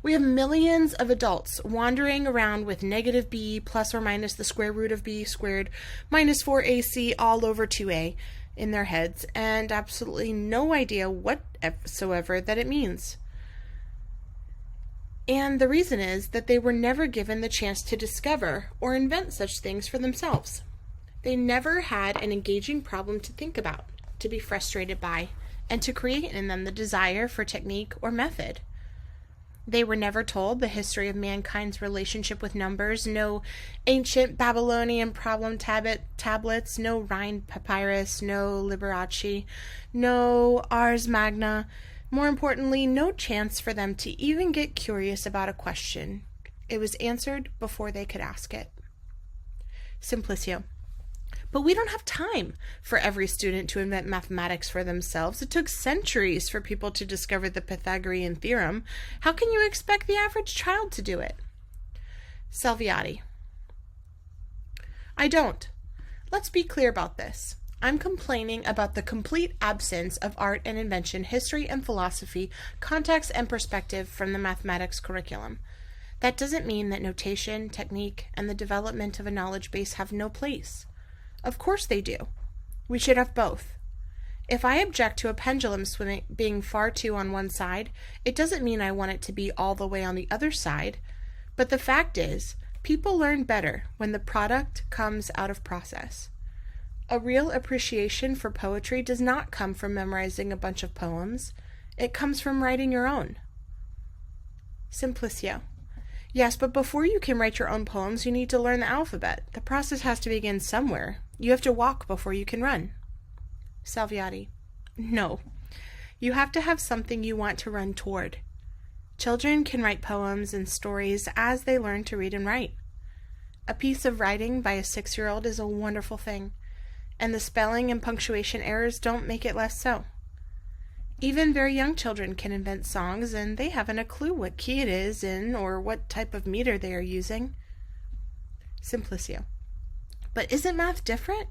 Speaker 1: We have millions of adults wandering around with negative b plus or minus the square root of b squared minus 4ac all over 2a in their heads, and absolutely no idea whatsoever that it means. And the reason is that they were never given the chance to discover or invent such things for themselves. They never had an engaging problem to think about, to be frustrated by, and to create in them the desire for technique or method. They were never told the history of mankind's relationship with numbers, no ancient Babylonian problem tablets, no Rhine papyrus, no Liberace, no Ars Magna. More importantly, no chance for them to even get curious about a question. It was answered before they could ask it. Simplicio. But we don't have time for every student to invent mathematics for themselves. It took centuries for people to discover the Pythagorean theorem. How can you expect the average child to do it? Salviati. I don't. Let's be clear about this. I'm complaining about the complete absence of art and invention, history and philosophy, context and perspective from the mathematics curriculum. That doesn't mean that notation, technique, and the development of a knowledge base have no place. Of course they do. We should have both. If I object to a pendulum swinging being far too on one side, it doesn't mean I want it to be all the way on the other side. But the fact is, people learn better when the product comes out of process. A real appreciation for poetry does not come from memorizing a bunch of poems. It comes from writing your own. Simplicio. Yes, but before you can write your own poems, you need to learn the alphabet. The process has to begin somewhere. You have to walk before you can run. Salviati. No. You have to have something you want to run toward. Children can write poems and stories as they learn to read and write. A piece of writing by a 6-year-old is a wonderful thing, and the spelling and punctuation errors don't make it less so. Even very young children can invent songs, and they haven't a clue what key it is in or what type of meter they are using. Simplicio. But isn't math different?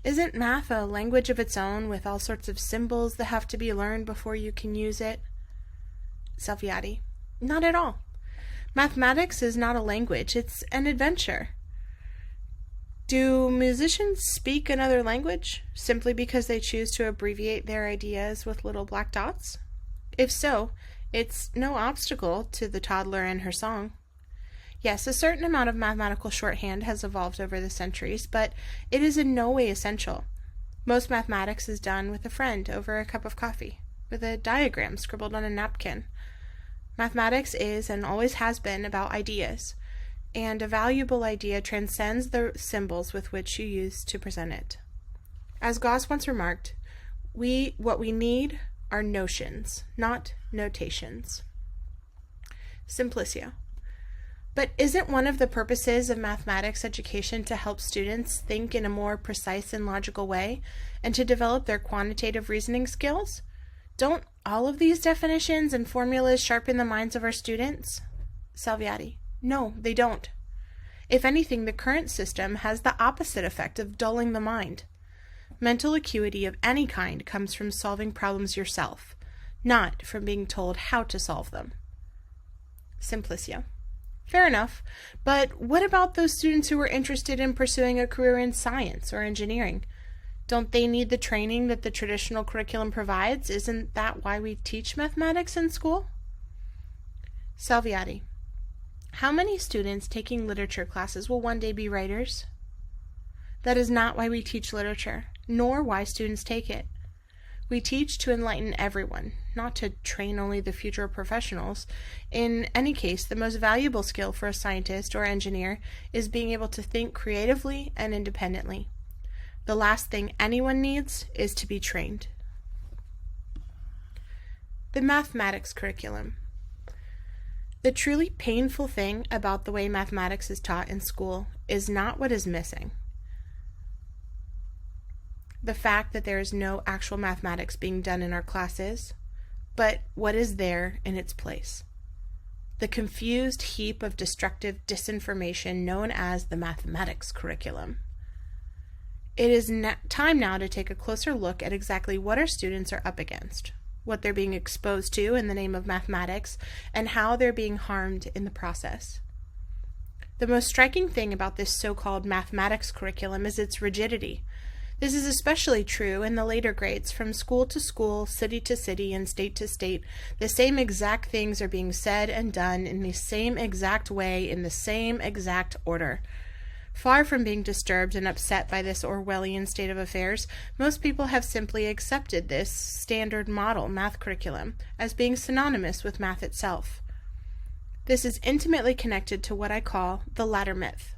Speaker 1: Isn't math a language of its own with all sorts of symbols that have to be learned before you can use it? Salviati. Not at all. Mathematics is not a language, it's an adventure. Do musicians speak another language simply because they choose to abbreviate their ideas with little black dots? If so, it's no obstacle to the toddler and her song. Yes, a certain amount of mathematical shorthand has evolved over the centuries, but it is in no way essential. Most mathematics is done with a friend over a cup of coffee, with a diagram scribbled on a napkin. Mathematics is and always has been about ideas, and a valuable idea transcends the symbols with which you use to present it. As Gauss once remarked, what we need are notions, not notations. Simplicio. But isn't one of the purposes of mathematics education to help students think in a more precise and logical way, and to develop their quantitative reasoning skills? Don't all of these definitions and formulas sharpen the minds of our students? Salviati. No, they don't. If anything, the current system has the opposite effect of dulling the mind. Mental acuity of any kind comes from solving problems yourself, not from being told how to solve them. Simplicio. Fair enough, but what about those students who are interested in pursuing a career in science or engineering? Don't they need the training that the traditional curriculum provides? Isn't that why we teach mathematics in school? Salviati. How many students taking literature classes will one day be writers? That is not why we teach literature, nor why students take it. We teach to enlighten everyone, not to train only the future professionals. In any case, the most valuable skill for a scientist or engineer is being able to think creatively and independently. The last thing anyone needs is to be trained. The mathematics curriculum. The truly painful thing about the way mathematics is taught in school is not what is missing. The fact that there is no actual mathematics being done in our classes, but what is there in its place. The confused heap of destructive disinformation known as the mathematics curriculum. It is time now to take a closer look at exactly what our students are up against, what they're being exposed to in the name of mathematics, and how they're being harmed in the process. The most striking thing about this so-called mathematics curriculum is its rigidity. This is especially true in the later grades. From school to school, city to city, and state to state, the same exact things are being said and done in the same exact way, in the same exact order. Far from being disturbed and upset by this Orwellian state of affairs, most people have simply accepted this standard model math curriculum as being synonymous with math itself. This is intimately connected to what I call the ladder myth.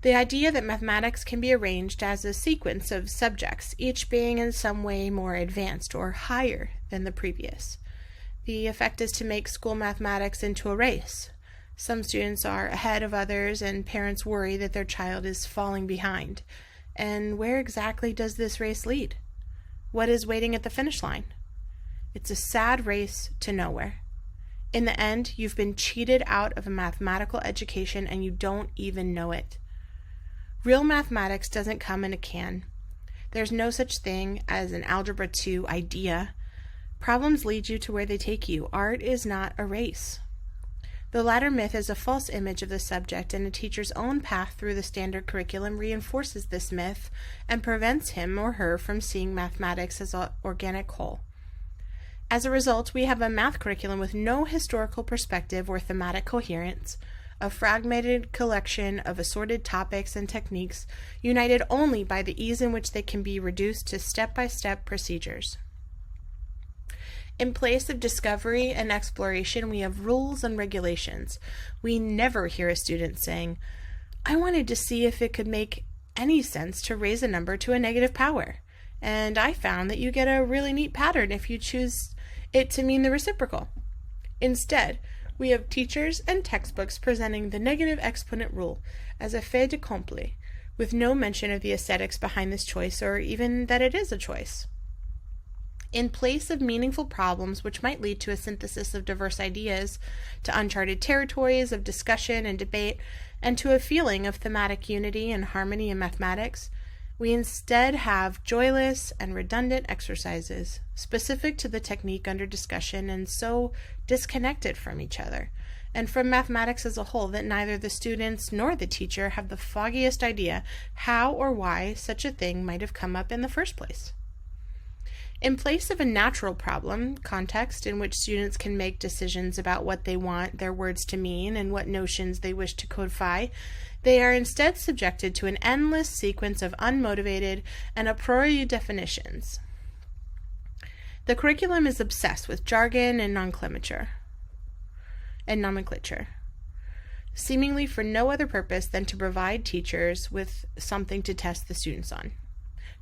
Speaker 1: The idea that mathematics can be arranged as a sequence of subjects, each being in some way more advanced or higher than the previous. The effect is to make school mathematics into a race. Some students are ahead of others, and parents worry that their child is falling behind. And where exactly does this race lead? What is waiting at the finish line? It's a sad race to nowhere. In the end, you've been cheated out of a mathematical education and you don't even know it. Real mathematics doesn't come in a can. There's no such thing as an Algebra 2 idea. Problems lead you to where they take you. Art is not a race. The latter myth is a false image of the subject, and a teacher's own path through the standard curriculum reinforces this myth and prevents him or her from seeing mathematics as an organic whole. As a result, we have a math curriculum with no historical perspective or thematic coherence, a fragmented collection of assorted topics and techniques, united only by the ease in which they can be reduced to step-by-step procedures. In place of discovery and exploration, we have rules and regulations. We never hear a student saying, "I wanted to see if it could make any sense to raise a number to a negative power, and I found that you get a really neat pattern if you choose it to mean the reciprocal." Instead, we have teachers and textbooks presenting the negative exponent rule as a fait accompli, with no mention of the aesthetics behind this choice or even that it is a choice. In place of meaningful problems which might lead to a synthesis of diverse ideas, to uncharted territories of discussion and debate, and to a feeling of thematic unity and harmony in mathematics, we instead have joyless and redundant exercises specific to the technique under discussion and so disconnected from each other, and from mathematics as a whole, that neither the students nor the teacher have the foggiest idea how or why such a thing might have come up in the first place. In place of a natural problem context in which students can make decisions about what they want their words to mean and what notions they wish to codify, they are instead subjected to an endless sequence of unmotivated and a priori definitions. The curriculum is obsessed with jargon and nomenclature, seemingly for no other purpose than to provide teachers with something to test the students on.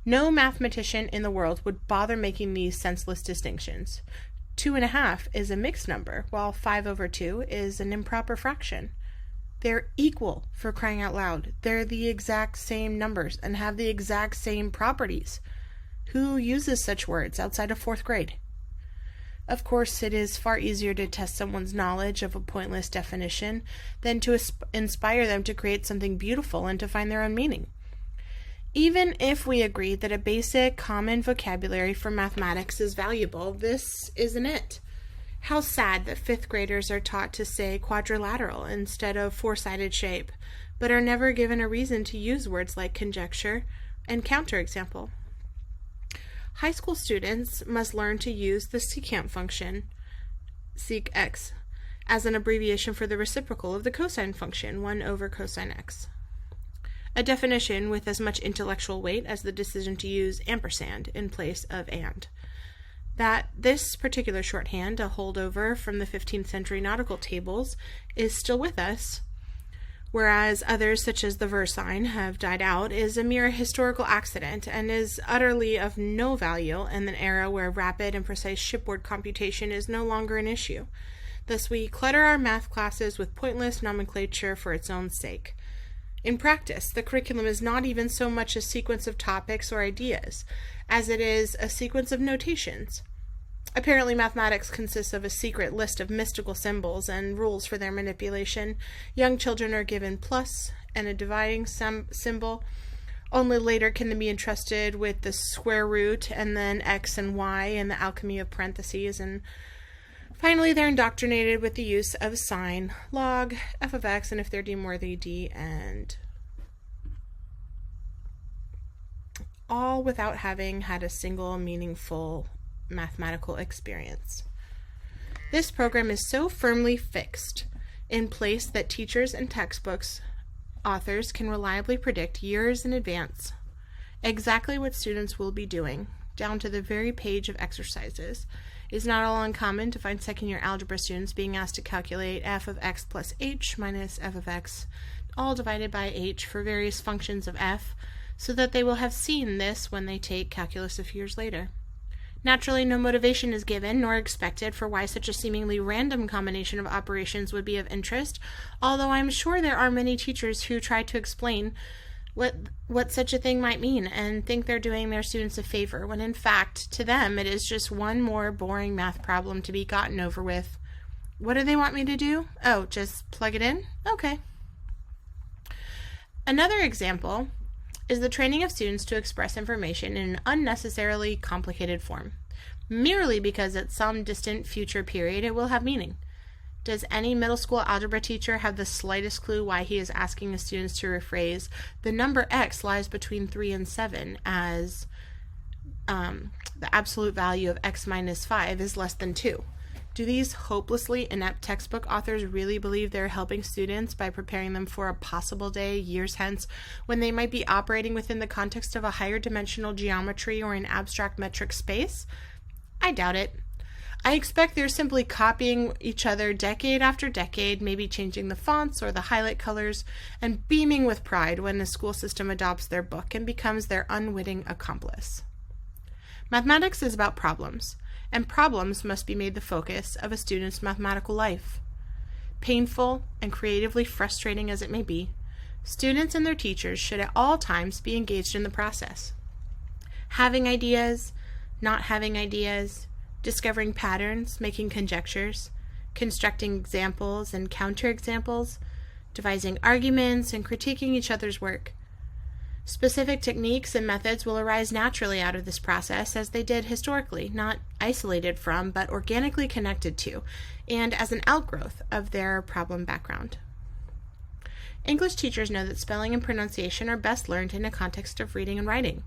Speaker 1: No mathematician in the world would bother making these senseless distinctions. 2.5 is a mixed number, while 5/2 is an improper fraction. They're equal, for crying out loud. They're the exact same numbers and have the exact same properties. Who uses such words outside of 4th grade? Of course, it is far easier to test someone's knowledge of a pointless definition than to inspire them to create something beautiful and to find their own meaning. Even if we agree that a basic common vocabulary for mathematics is valuable, this isn't it. How sad that 5th graders are taught to say quadrilateral instead of four-sided shape, but are never given a reason to use words like conjecture and counterexample. High school students must learn to use the secant function, sec x, as an abbreviation for the reciprocal of the cosine function, 1/cosine x. A definition with as much intellectual weight as the decision to use ampersand in place of and. That this particular shorthand, a holdover from the 15th century nautical tables, is still with us, whereas others such as the versine have died out, is a mere historical accident and is utterly of no value in an era where rapid and precise shipboard computation is no longer an issue. Thus we clutter our math classes with pointless nomenclature for its own sake. In practice, the curriculum is not even so much a sequence of topics or ideas, as it is a sequence of notations. Apparently, mathematics consists of a secret list of mystical symbols and rules for their manipulation. Young children are given plus and a dividing symbol. Only later can they be entrusted with the square root and then x and y and the alchemy of parentheses, and finally, they're indoctrinated with the use of sine, log, f of x, and if they're deemed worthy, d, and all without having had a single meaningful mathematical experience. This program is so firmly fixed in place that teachers and textbooks authors can reliably predict years in advance exactly what students will be doing, down to the very page of exercises. It is not all uncommon to find second-year algebra students being asked to calculate f of x plus h minus f of x, all divided by h for various functions of f, so that they will have seen this when they take calculus a few years later. Naturally, no motivation is given nor expected for why such a seemingly random combination of operations would be of interest, although I am sure there are many teachers who try to explain what such a thing might mean and think they're doing their students a favor, when in fact, to them, it is just one more boring math problem to be gotten over with. What do they want me to do? Oh, just plug it in? Okay. Another example is the training of students to express information in an unnecessarily complicated form, merely because at some distant future period it will have meaning. Does any middle school algebra teacher have the slightest clue why he is asking his students to rephrase the number x lies between 3 and 7 as the absolute value of x minus 5 is less than 2. Do these hopelessly inept textbook authors really believe they're helping students by preparing them for a possible day years hence when they might be operating within the context of a higher dimensional geometry or an abstract metric space? I doubt it. I expect they're simply copying each other decade after decade, maybe changing the fonts or the highlight colors, and beaming with pride when the school system adopts their book and becomes their unwitting accomplice. Mathematics is about problems, and problems must be made the focus of a student's mathematical life. Painful and creatively frustrating as it may be, students and their teachers should at all times be engaged in the process. Having ideas, not having ideas, discovering patterns, making conjectures, constructing examples and counterexamples, devising arguments, and critiquing each other's work. Specific techniques and methods will arise naturally out of this process as they did historically, not isolated from, but organically connected to, and as an outgrowth of their problem background. English teachers know that spelling and pronunciation are best learned in a context of reading and writing.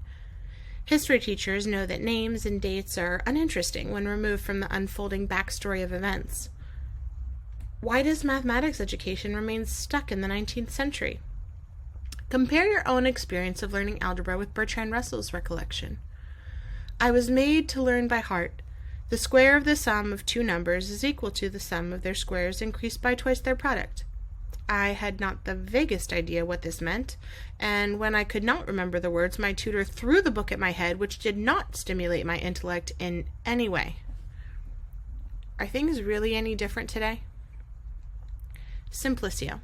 Speaker 1: History teachers know that names and dates are uninteresting when removed from the unfolding backstory of events. Why does mathematics education remain stuck in the 19th century? Compare your own experience of learning algebra with Bertrand Russell's recollection. I was made to learn by heart. The square of the sum of two numbers is equal to the sum of their squares increased by twice their product. I had not the vaguest idea what this meant, and when I could not remember the words, my tutor threw the book at my head, which did not stimulate my intellect in any way. Are things really any different today? Simplicio.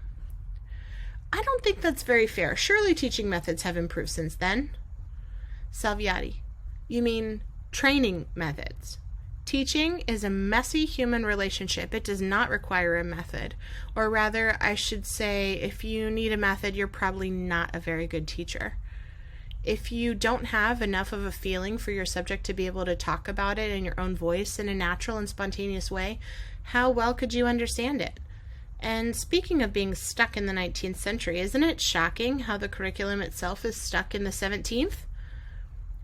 Speaker 1: I don't think that's very fair. Surely teaching methods have improved since then. Salviati. You mean training methods. Teaching is a messy human relationship. It does not require a method. Or rather, I should say, if you need a method, you're probably not a very good teacher. If you don't have enough of a feeling for your subject to be able to talk about it in your own voice in a natural and spontaneous way, how well could you understand it? And speaking of being stuck in the 19th century, isn't it shocking how the curriculum itself is stuck in the 17th?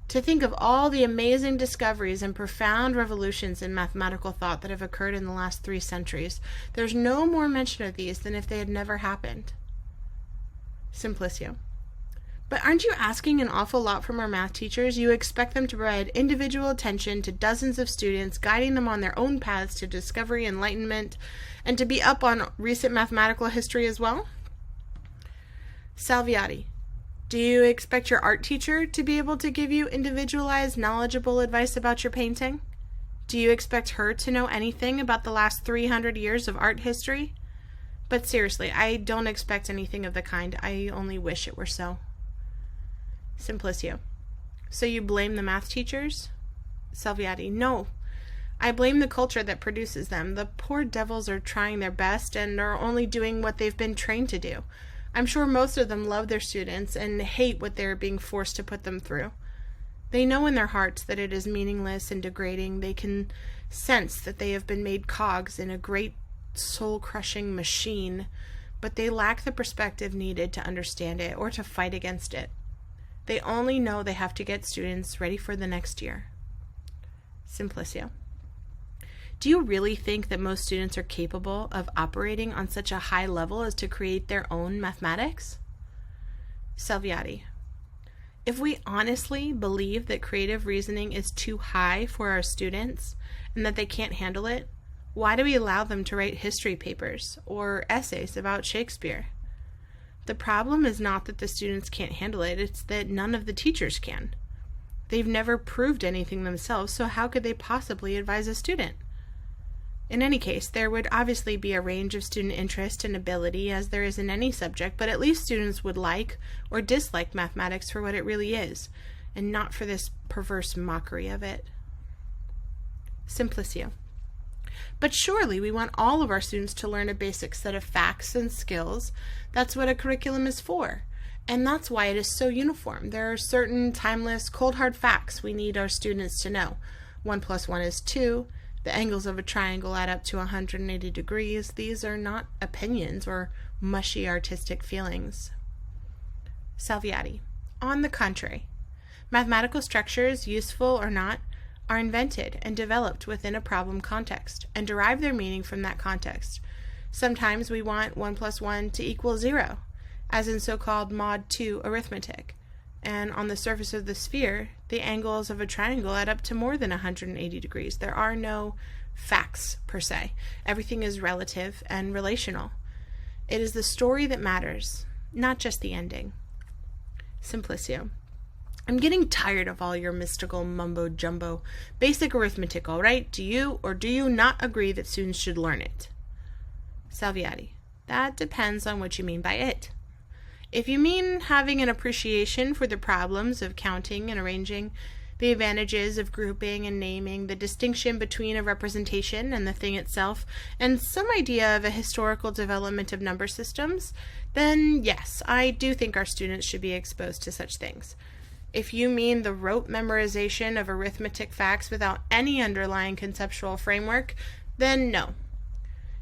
Speaker 1: To think of all the amazing discoveries and profound revolutions in mathematical thought that have occurred in the last 3 centuries, there's no more mention of these than if they had never happened. Simplicio. But aren't you asking an awful lot from our math teachers? You expect them to provide individual attention to dozens of students, guiding them on their own paths to discovery and enlightenment, and to be up on recent mathematical history as well? Salviati. Do you expect your art teacher to be able to give you individualized, knowledgeable advice about your painting? Do you expect her to know anything about the last 300 years of art history? But seriously, I don't expect anything of the kind. I only wish it were so. Simplicio. So you blame the math teachers? Salviati. No. I blame the culture that produces them. The poor devils are trying their best and are only doing what they've been trained to do. I'm sure most of them love their students and hate what they're being forced to put them through. They know in their hearts that it is meaningless and degrading. They can sense that they have been made cogs in a great soul-crushing machine, but they lack the perspective needed to understand it or to fight against it. They only know they have to get students ready for the next year. Simplicio. Do you really think that most students are capable of operating on such a high level as to create their own mathematics? Salviati. If we honestly believe that creative reasoning is too high for our students and that they can't handle it, why do we allow them to write history papers or essays about Shakespeare? The problem is not that the students can't handle it, it's that none of the teachers can. They've never proved anything themselves, so how could they possibly advise a student? In any case, there would obviously be a range of student interest and ability, as there is in any subject, but at least students would like or dislike mathematics for what it really is, and not for this perverse mockery of it. Simplicio. But surely we want all of our students to learn a basic set of facts and skills. That's what a curriculum is for. And that's why it is so uniform. There are certain timeless, cold hard facts we need our students to know. 1 + 1 is 2. The angles of a triangle add up to 180 degrees. These are not opinions or mushy artistic feelings. Salviati. On the contrary, Mathematical structures, useful or not, are invented and developed within a problem context and derive their meaning from that context. Sometimes we want 1 plus 1 to equal 0, as in so-called mod 2 arithmetic. And on the surface of the sphere, the angles of a triangle add up to more than 180 degrees. There are no facts, per se. Everything is relative and relational. It is the story that matters, not just the ending. Simpliciter. I'm getting tired of all your mystical mumbo-jumbo. Basic arithmetic, all right? Do you or do you not agree that students should learn it? Salviati. That depends on what you mean by it. If you mean having an appreciation for the problems of counting and arranging, the advantages of grouping and naming, the distinction between a representation and the thing itself, and some idea of a historical development of number systems, then yes, I do think our students should be exposed to such things. If you mean the rote memorization of arithmetic facts without any underlying conceptual framework, then no.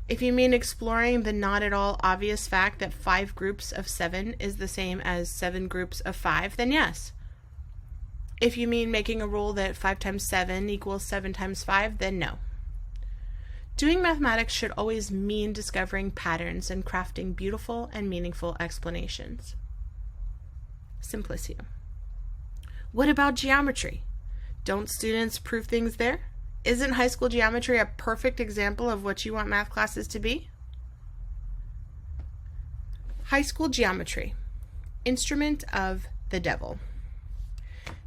Speaker 1: If you mean exploring the not at all obvious fact that 5 groups of 7 is the same as 7 groups of 5, then yes. If you mean making a rule that 5 times 7 equals 7 times 5, then no. Doing mathematics should always mean discovering patterns and crafting beautiful and meaningful explanations. Simpliciter. What about geometry? Don't students prove things there? Isn't high school geometry a perfect example of what you want math classes to be? High school geometry. Instrument of the devil.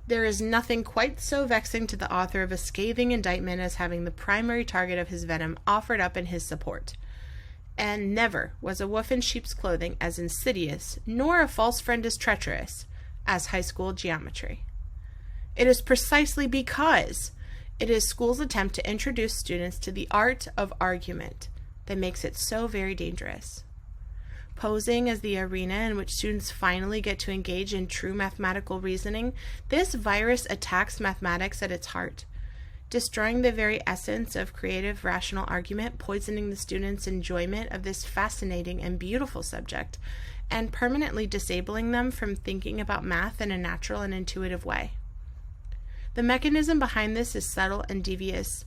Speaker 1: There is nothing quite so vexing to the author of a scathing indictment as having the primary target of his venom offered up in his support. And never was a wolf in sheep's clothing as insidious, nor a false friend as treacherous, as high school geometry. It is precisely because it is school's attempt to introduce students to the art of argument that makes it so very dangerous. Posing as the arena in which students finally get to engage in true mathematical reasoning, this virus attacks mathematics at its heart, destroying the very essence of creative, rational argument, poisoning the students' enjoyment of this fascinating and beautiful subject, and permanently disabling them from thinking about math in a natural and intuitive way. The mechanism behind this is subtle and devious.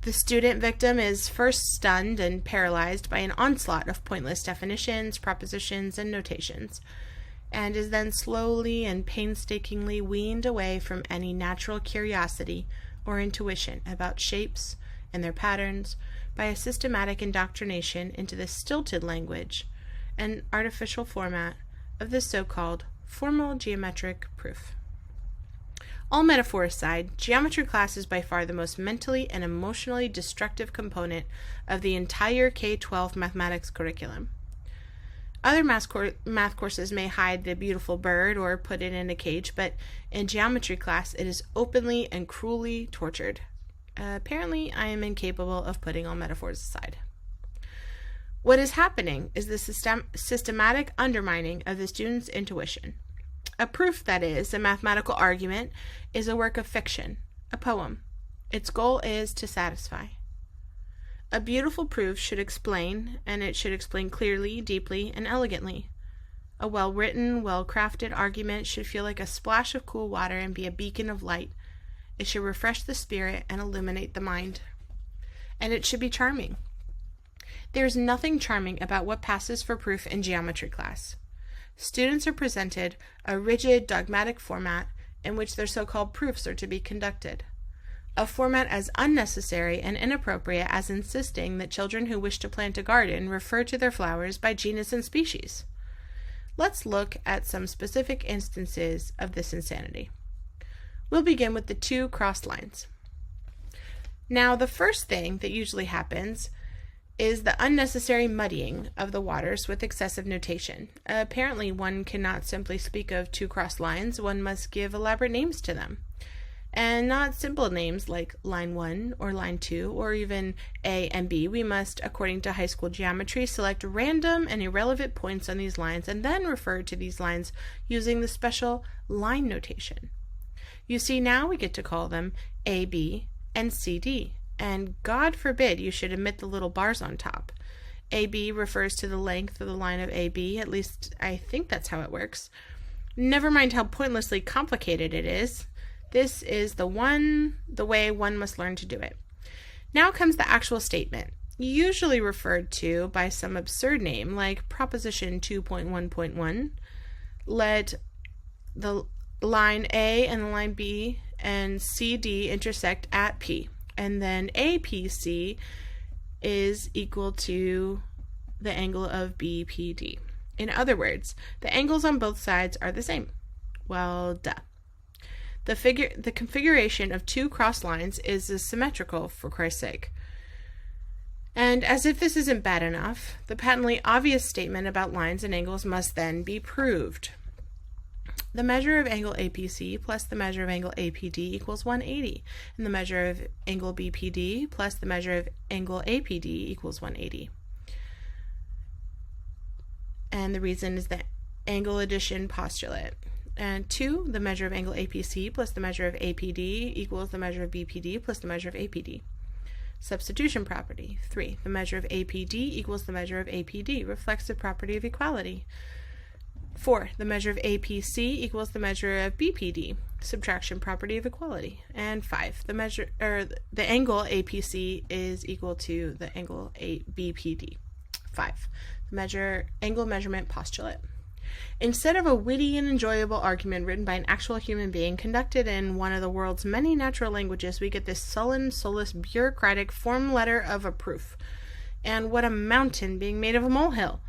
Speaker 1: The student victim is first stunned and paralyzed by an onslaught of pointless definitions, propositions, and notations, and is then slowly and painstakingly weaned away from any natural curiosity or intuition about shapes and their patterns by a systematic indoctrination into the stilted language and artificial format of the so-called formal geometric proof. All metaphor aside, geometry class is by far the most mentally and emotionally destructive component of the entire K-12 mathematics curriculum. Other math courses may hide the beautiful bird or put it in a cage, but in geometry class it is openly and cruelly tortured. Apparently, I am incapable of putting all metaphors aside. What is happening is the systematic undermining of the student's intuition. A proof, that is, a mathematical argument, is a work of fiction, a poem. Its goal is to satisfy. A beautiful proof should explain, and it should explain clearly, deeply, and elegantly. A well-written, well-crafted argument should feel like a splash of cool water and be a beacon of light. It should refresh the spirit and illuminate the mind. And it should be charming. There is nothing charming about what passes for proof in geometry class. Students are presented a rigid, dogmatic format in which their so-called proofs are to be conducted. A format as unnecessary and inappropriate as insisting that children who wish to plant a garden refer to their flowers by genus and species. Let's look at some specific instances of this insanity. We'll begin with the 2 crossed lines. Now, the first thing that usually happens is the unnecessary muddying of the waters with excessive notation. Apparently, one cannot simply speak of 2 crossed lines, one must give elaborate names to them. And not simple names like line 1 or line 2 or even A and B. We must, according to high school geometry, select random and irrelevant points on these lines and then refer to these lines using the special line notation. You see, now we get to call them AB and CD. And God forbid you should omit the little bars on top. AB refers to the length of the line of AB, at least I think that's how it works. Never mind how pointlessly complicated it is. This is the way one must learn to do it. Now comes the actual statement, usually referred to by some absurd name like Proposition 2.1.1. Let the line A and the line B and CD intersect at P, and then APC is equal to the angle of BPD. In other words, the angles on both sides are the same. Well, duh. The configuration of two cross lines is symmetrical, for Christ's sake. And as if this isn't bad enough, the patently obvious statement about lines and angles must then be proved. The measure of angle APC plus the measure of angle APD equals 180, and the measure of angle BPD plus the measure of angle APD equals 180. And the reason is the angle addition postulate. And 2, the measure of angle APC plus the measure of APD equals the measure of BPD plus the measure of APD. Substitution property. 3, the measure of APD equals the measure of APD, reflexive property of equality. 4, the measure of APC equals the measure of BPD, subtraction property of equality. And 5, the angle APC is equal to the angle BPD. 5, the angle measurement postulate. Instead of a witty and enjoyable argument written by an actual human being conducted in one of the world's many natural languages, we get this sullen, soulless, bureaucratic form letter of a proof. And what a mountain being made of a molehill!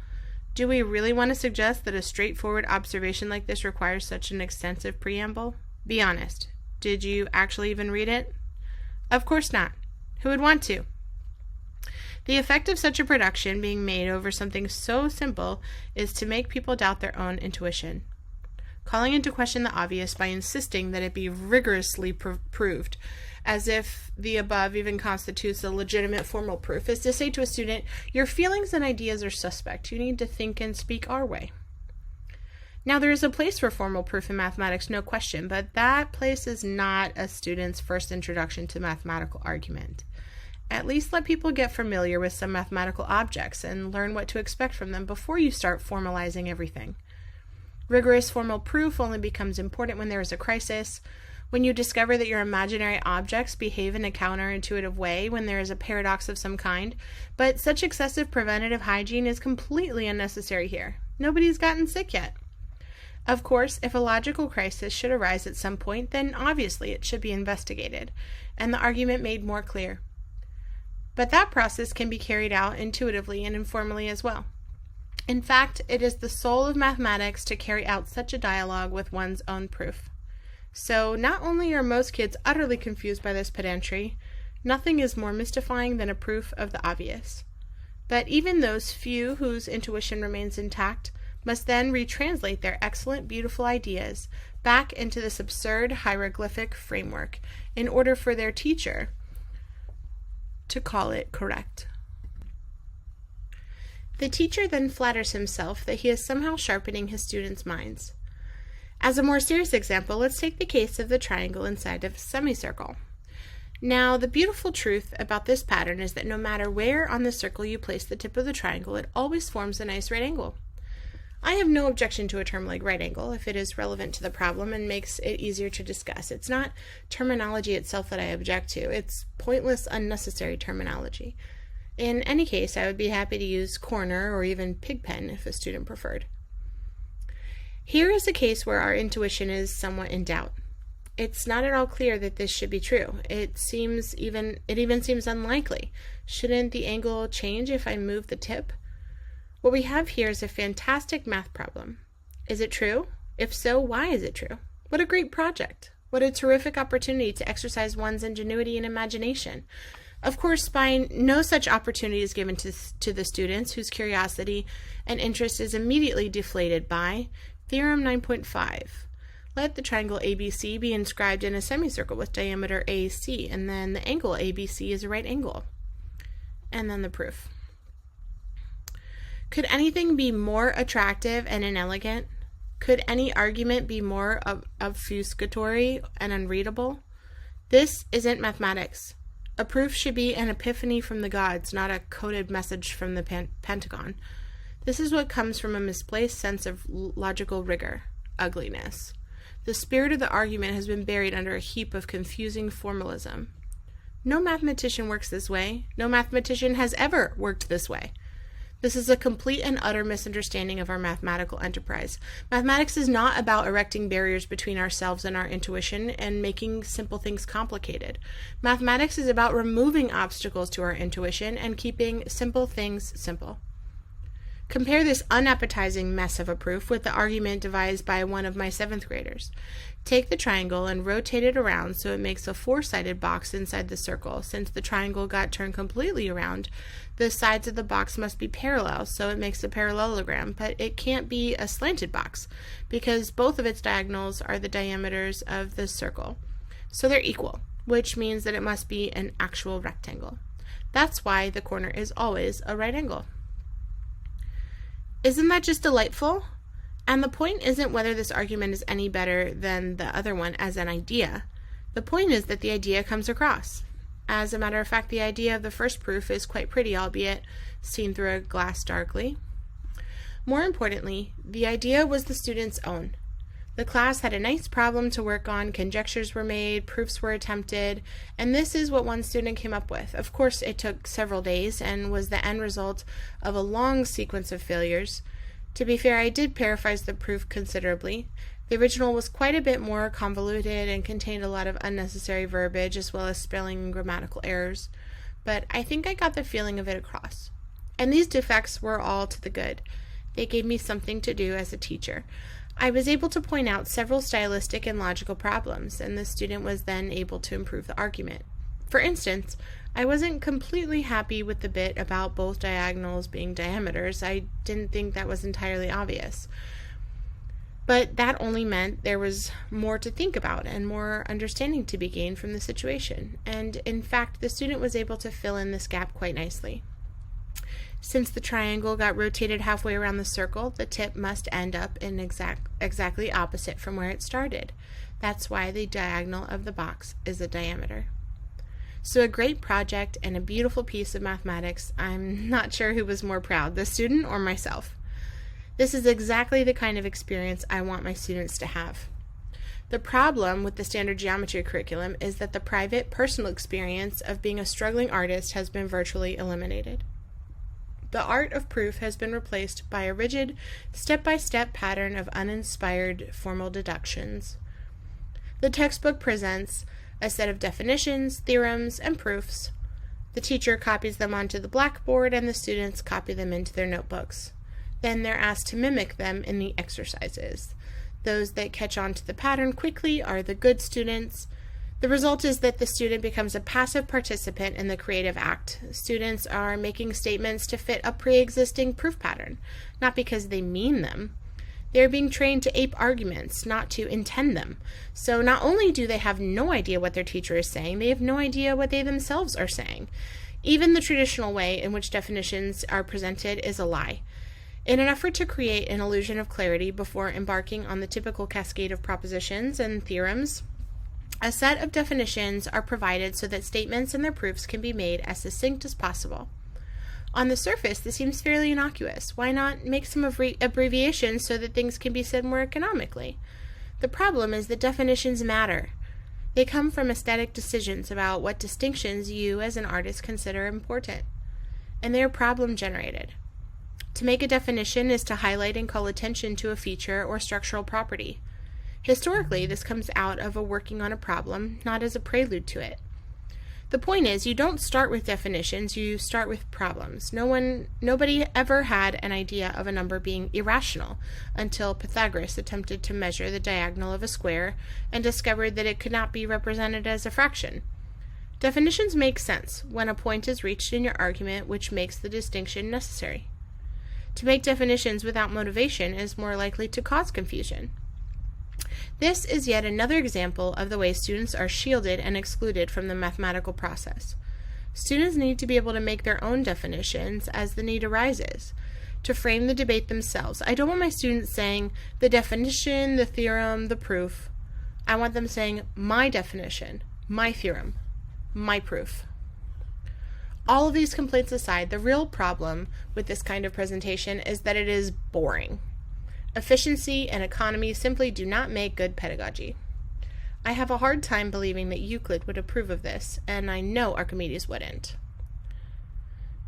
Speaker 1: Do we really want to suggest that a straightforward observation like this requires such an extensive preamble? Be honest. Did you actually even read it? Of course not. Who would want to? The effect of such a production being made over something so simple is to make people doubt their own intuition. Calling into question the obvious by insisting that it be rigorously proved, as if the above even constitutes a legitimate formal proof, is to say to a student, your feelings and ideas are suspect. You need to think and speak our way. Now, there is a place for formal proof in mathematics, no question, but that place is not a student's first introduction to mathematical argument. At least let people get familiar with some mathematical objects and learn what to expect from them before you start formalizing everything. Rigorous formal proof only becomes important when there is a crisis, when you discover that your imaginary objects behave in a counterintuitive way, when there is a paradox of some kind, but such excessive preventative hygiene is completely unnecessary here. Nobody's gotten sick yet. Of course, if a logical crisis should arise at some point, then obviously it should be investigated, and the argument made more clear. But that process can be carried out intuitively and informally as well. In fact, it is the soul of mathematics to carry out such a dialogue with one's own proof. So not only are most kids utterly confused by this pedantry, nothing is more mystifying than a proof of the obvious. But even those few whose intuition remains intact must then retranslate their excellent, beautiful ideas back into this absurd hieroglyphic framework in order for their teacher to call it correct. The teacher then flatters himself that he is somehow sharpening his students' minds. As a more serious example, let's take the case of the triangle inside of a semicircle. Now, the beautiful truth about this pattern is that no matter where on the circle you place the tip of the triangle, it always forms a nice right angle. I have no objection to a term like right angle if it is relevant to the problem and makes it easier to discuss. It's not terminology itself that I object to. It's pointless, unnecessary terminology. In any case, I would be happy to use corner or even pigpen if a student preferred. Here is a case where our intuition is somewhat in doubt. It's not at all clear that this should be true. It even seems unlikely. Shouldn't the angle change if I move the tip? What we have here is a fantastic math problem. Is it true? If so, why is it true? What a great project. What a terrific opportunity to exercise one's ingenuity and imagination. Of course, no such opportunity is given to the students whose curiosity and interest is immediately deflated by Theorem 9.5. Let the triangle ABC be inscribed in a semicircle with diameter AC, and then the angle ABC is a right angle. And then the proof. Could anything be more attractive and inelegant? Could any argument be more obfuscatory and unreadable? This isn't mathematics. A proof should be an epiphany from the gods, not a coded message from the Pentagon. This is what comes from a misplaced sense of logical rigor. ugliness. The spirit of the argument has been buried under a heap of confusing formalism. No mathematician works this way. No mathematician has ever worked this way. This is a complete and utter misunderstanding of our mathematical enterprise. Mathematics is not about erecting barriers between ourselves and our intuition and making simple things complicated. Mathematics is about removing obstacles to our intuition and keeping simple things simple. Compare this unappetizing mess of a proof with the argument devised by one of my 7th graders. Take the triangle and rotate it around so it makes a 4-sided box inside the circle. Since the triangle got turned completely around, the sides of the box must be parallel, so it makes a parallelogram, but it can't be a slanted box because both of its diagonals are the diameters of the circle. So they're equal, which means that it must be an actual rectangle. That's why the corner is always a right angle. Isn't that just delightful? And the point isn't whether this argument is any better than the other one as an idea. The point is that the idea comes across. As a matter of fact, the idea of the first proof is quite pretty, albeit seen through a glass darkly. More importantly, the idea was the student's own. The class had a nice problem to work on, conjectures were made, proofs were attempted, and this is what one student came up with. Of course, it took several days and was the end result of a long sequence of failures. To be fair, I did paraphrase the proof considerably. The original was quite a bit more convoluted and contained a lot of unnecessary verbiage as well as spelling and grammatical errors, but I think I got the feeling of it across. And these defects were all to the good. They gave me something to do as a teacher. I was able to point out several stylistic and logical problems, and the student was then able to improve the argument. For instance, I wasn't completely happy with the bit about both diagonals being diameters. I didn't think that was entirely obvious. But that only meant there was more to think about and more understanding to be gained from the situation. And in fact, the student was able to fill in this gap quite nicely. Since the triangle got rotated halfway around the circle, the tip must end up in exactly opposite from where it started. That's why the diagonal of the box is a diameter. So a great project and a beautiful piece of mathematics. I'm not sure who was more proud, the student or myself. This is exactly the kind of experience I want my students to have. The problem with the standard geometry curriculum is that the private, personal experience of being a struggling artist has been virtually eliminated. The art of proof has been replaced by a rigid, step-by-step pattern of uninspired formal deductions. The textbook presents a set of definitions, theorems, and proofs. The teacher copies them onto the blackboard and the students copy them into their notebooks. Then they're asked to mimic them in the exercises. Those that catch on to the pattern quickly are the good students. The result is that the student becomes a passive participant in the creative act. Students are making statements to fit a pre-existing proof pattern, not because they mean them. They are being trained to ape arguments, not to intend them. So not only do they have no idea what their teacher is saying, they have no idea what they themselves are saying. Even the traditional way in which definitions are presented is a lie. In an effort to create an illusion of clarity before embarking on the typical cascade of propositions and theorems, a set of definitions are provided so that statements and their proofs can be made as succinct as possible. On the surface, this seems fairly innocuous. Why not make some abbreviations so that things can be said more economically? The problem is that definitions matter. They come from aesthetic decisions about what distinctions you as an artist consider important, and they are problem-generated. To make a definition is to highlight and call attention to a feature or structural property. Historically, this comes out of a working on a problem, not as a prelude to it. The point is, you don't start with definitions, you start with problems. Nobody ever had an idea of a number being irrational until Pythagoras attempted to measure the diagonal of a square and discovered that it could not be represented as a fraction. Definitions make sense when a point is reached in your argument which makes the distinction necessary. To make definitions without motivation is more likely to cause confusion. This is yet another example of the way students are shielded and excluded from the mathematical process. Students need to be able to make their own definitions as the need arises, to frame the debate themselves. I don't want my students saying the definition, the theorem, the proof. I want them saying my definition, my theorem, my proof. All of these complaints aside, the real problem with this kind of presentation is that it is boring. Efficiency and economy simply do not make good pedagogy. I have a hard time believing that Euclid would approve of this, and I know Archimedes wouldn't.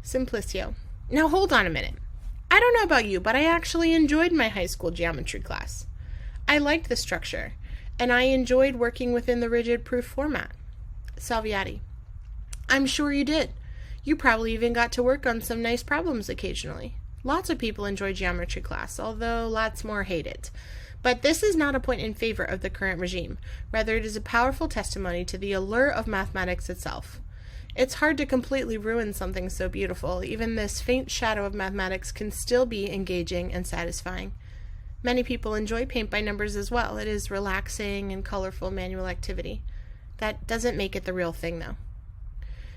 Speaker 1: Simplicio. Now hold on a minute. I don't know about you, but I actually enjoyed my high school geometry class. I liked the structure, and I enjoyed working within the rigid proof format. Salviati. I'm sure you did. You probably even got to work on some nice problems occasionally. Lots of people enjoy geometry class, although lots more hate it. But this is not a point in favor of the current regime. Rather, it is a powerful testimony to the allure of mathematics itself. It's hard to completely ruin something so beautiful. Even this faint shadow of mathematics can still be engaging and satisfying. Many people enjoy paint by numbers as well. It is relaxing and colorful manual activity. That doesn't make it the real thing, though.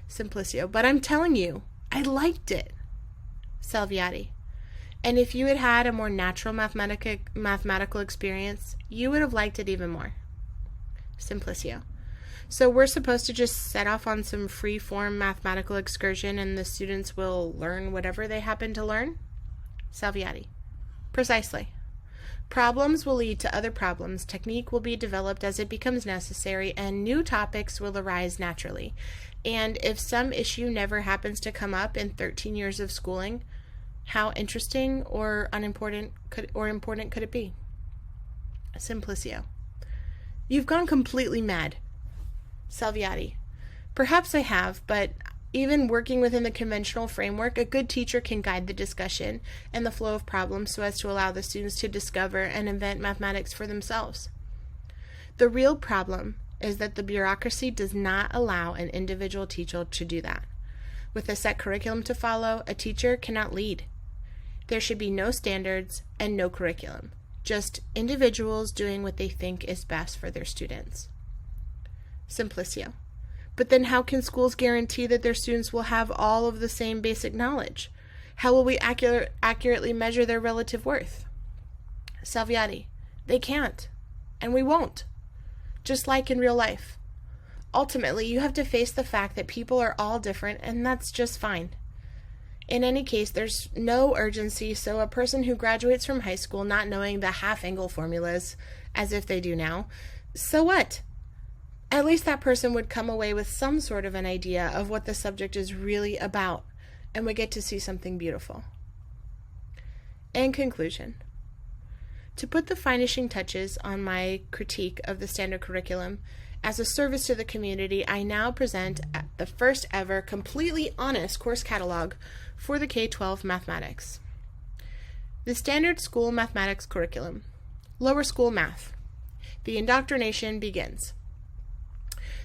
Speaker 1: Simplicio. But I'm telling you, I liked it. Salviati. And if you had had a more natural mathematical experience, you would have liked it even more. Simplicio. So we're supposed to just set off on some free-form mathematical excursion and the students will learn whatever they happen to learn? Salviati. Precisely. Problems will lead to other problems, technique will be developed as it becomes necessary, and new topics will arise naturally. And if some issue never happens to come up in 13 years of schooling, how interesting or important could it be? Simplicio. You've gone completely mad. Salviati. Perhaps I have, but even working within the conventional framework, a good teacher can guide the discussion and the flow of problems so as to allow the students to discover and invent mathematics for themselves. The real problem is that the bureaucracy does not allow an individual teacher to do that. With a set curriculum to follow, a teacher cannot lead. There should be no standards and no curriculum, just individuals doing what they think is best for their students. Simplicio. But then how can schools guarantee that their students will have all of the same basic knowledge? How will we accurately measure their relative worth? Salviati. They can't, and we won't. Just like in real life. Ultimately, you have to face the fact that people are all different, and that's just fine. In any case, there's no urgency, so a person who graduates from high school not knowing the half-angle formulas, as if they do now, so what? At least that person would come away with some sort of an idea of what the subject is really about, and would get to see something beautiful. In conclusion, to put the finishing touches on my critique of the standard curriculum, as a service to the community, I now present the first ever completely honest course catalog for the K-12 mathematics. The standard school mathematics curriculum. Lower school math. The indoctrination begins.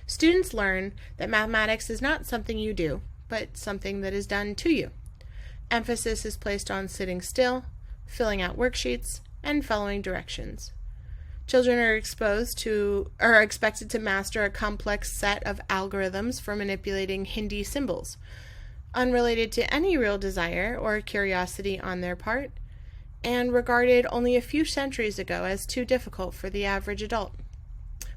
Speaker 1: Students learn that mathematics is not something you do, but something that is done to you. Emphasis is placed on sitting still, filling out worksheets, and following directions. Children are expected to master a complex set of algorithms for manipulating Hindi symbols, unrelated to any real desire or curiosity on their part, and regarded only a few centuries ago as too difficult for the average adult.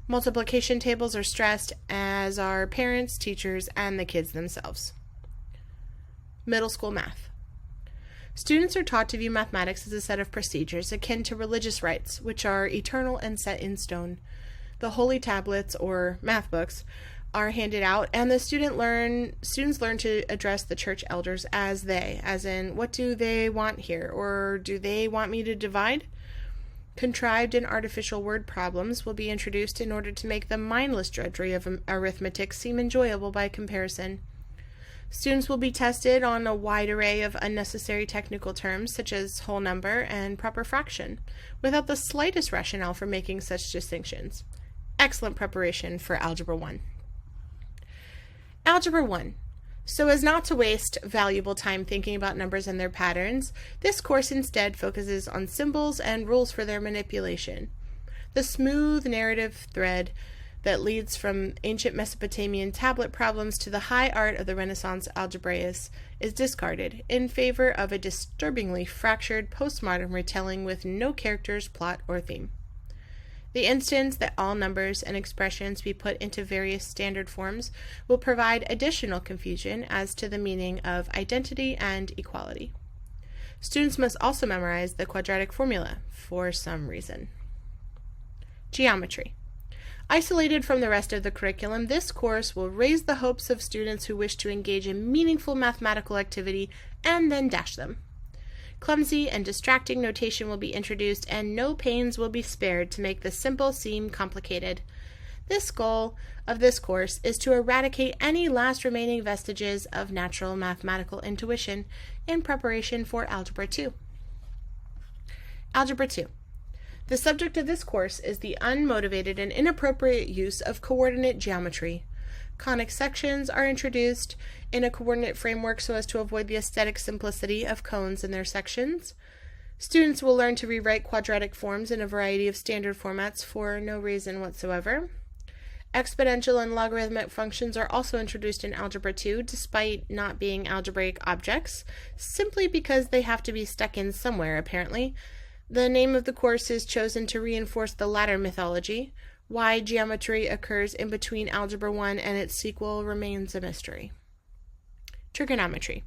Speaker 1: Multiplication tables are stressed, as are parents, teachers, and the kids themselves. Middle school math. Students are taught to view mathematics as a set of procedures akin to religious rites, which are eternal and set in stone. The holy tablets, or math books, are handed out, and the students learn to address the church elders as they, as in, what do they want here, or do they want me to divide? Contrived and artificial word problems will be introduced in order to make the mindless drudgery of arithmetic seem enjoyable by comparison. Students will be tested on a wide array of unnecessary technical terms such as whole number and proper fraction, without the slightest rationale for making such distinctions. Excellent preparation for Algebra 1. Algebra 1. So as not to waste valuable time thinking about numbers and their patterns, this course instead focuses on symbols and rules for their manipulation. The smooth narrative thread that leads from ancient Mesopotamian tablet problems to the high art of the Renaissance algebraists is discarded in favor of a disturbingly fractured postmodern retelling with no characters, plot, or theme. The instance that all numbers and expressions be put into various standard forms will provide additional confusion as to the meaning of identity and equality. Students must also memorize the quadratic formula for some reason. Geometry. Isolated from the rest of the curriculum, this course will raise the hopes of students who wish to engage in meaningful mathematical activity and then dash them. Clumsy and distracting notation will be introduced, and no pains will be spared to make the simple seem complicated. This goal of this course is to eradicate any last remaining vestiges of natural mathematical intuition in preparation for Algebra 2. Algebra 2. The subject of this course is the unmotivated and inappropriate use of coordinate geometry. Conic sections are introduced in a coordinate framework so as to avoid the aesthetic simplicity of cones in their sections. Students will learn to rewrite quadratic forms in a variety of standard formats for no reason whatsoever. Exponential and logarithmic functions are also introduced in Algebra 2, despite not being algebraic objects, simply because they have to be stuck in somewhere, apparently. The name of the course is chosen to reinforce the latter mythology. Why geometry occurs in between Algebra 1 and its sequel remains a mystery. Trigonometry.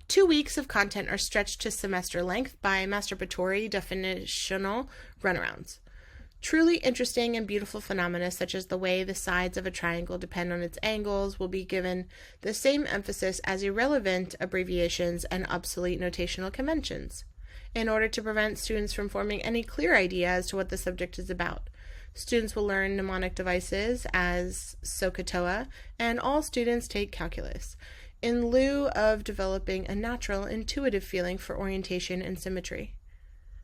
Speaker 1: 2 weeks of content are stretched to semester length by masturbatory definitional runarounds. Truly interesting and beautiful phenomena such as the way the sides of a triangle depend on its angles will be given the same emphasis as irrelevant abbreviations and obsolete notational conventions, in order to prevent students from forming any clear idea as to what the subject is about. Students will learn mnemonic devices as SOHCAHTOA, and all students take calculus, in lieu of developing a natural, intuitive feeling for orientation and symmetry.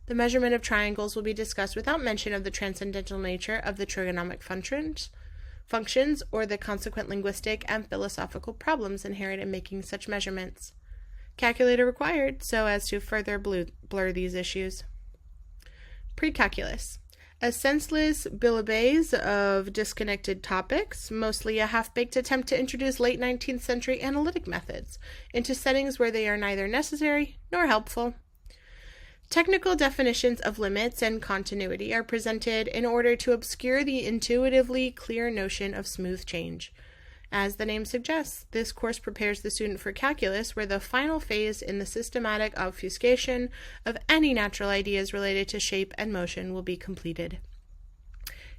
Speaker 1: The measurement of triangles will be discussed without mention of the transcendental nature of the trigonomic functions or the consequent linguistic and philosophical problems inherent in making such measurements. Calculator required so as to further blur these issues. Pre-calculus. A senseless billibase of disconnected topics, mostly a half-baked attempt to introduce late 19th century analytic methods into settings where they are neither necessary nor helpful. Technical definitions of limits and continuity are presented in order to obscure the intuitively clear notion of smooth change. As the name suggests, this course prepares the student for calculus, where the final phase in the systematic obfuscation of any natural ideas related to shape and motion will be completed.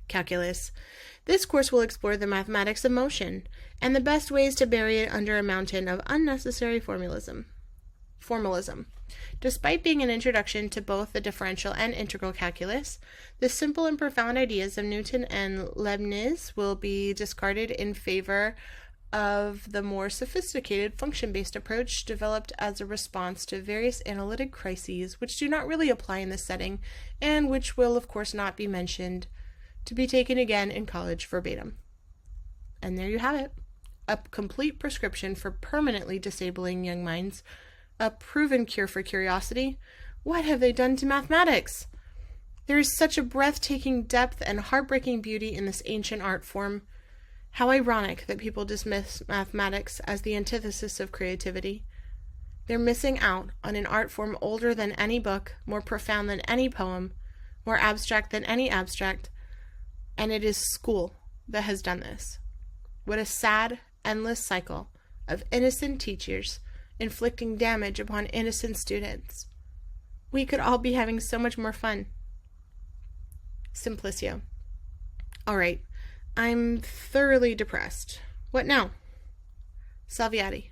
Speaker 1: Calculus. This course will explore the mathematics of motion and the best ways to bury it under a mountain of unnecessary formalism. Despite being an introduction to both the differential and integral calculus, the simple and profound ideas of Newton and Leibniz will be discarded in favor of the more sophisticated function-based approach developed as a response to various analytic crises which do not really apply in this setting and which will, of course, not be mentioned to be taken again in college verbatim. And there you have it, a complete prescription for permanently disabling young minds. A proven cure for curiosity. What have they done to mathematics? There is such a breathtaking depth and heartbreaking beauty in this ancient art form. How ironic that people dismiss mathematics as the antithesis of creativity. They're missing out on an art form older than any book, more profound than any poem, more abstract than any abstract, and it is school that has done this. What a sad, endless cycle of innocent teachers inflicting damage upon innocent students. We could all be having so much more fun. Simplicio. All right, I'm thoroughly depressed. What now? Salviati.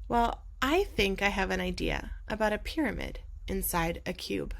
Speaker 1: Well, I think I have an idea about a pyramid inside a cube.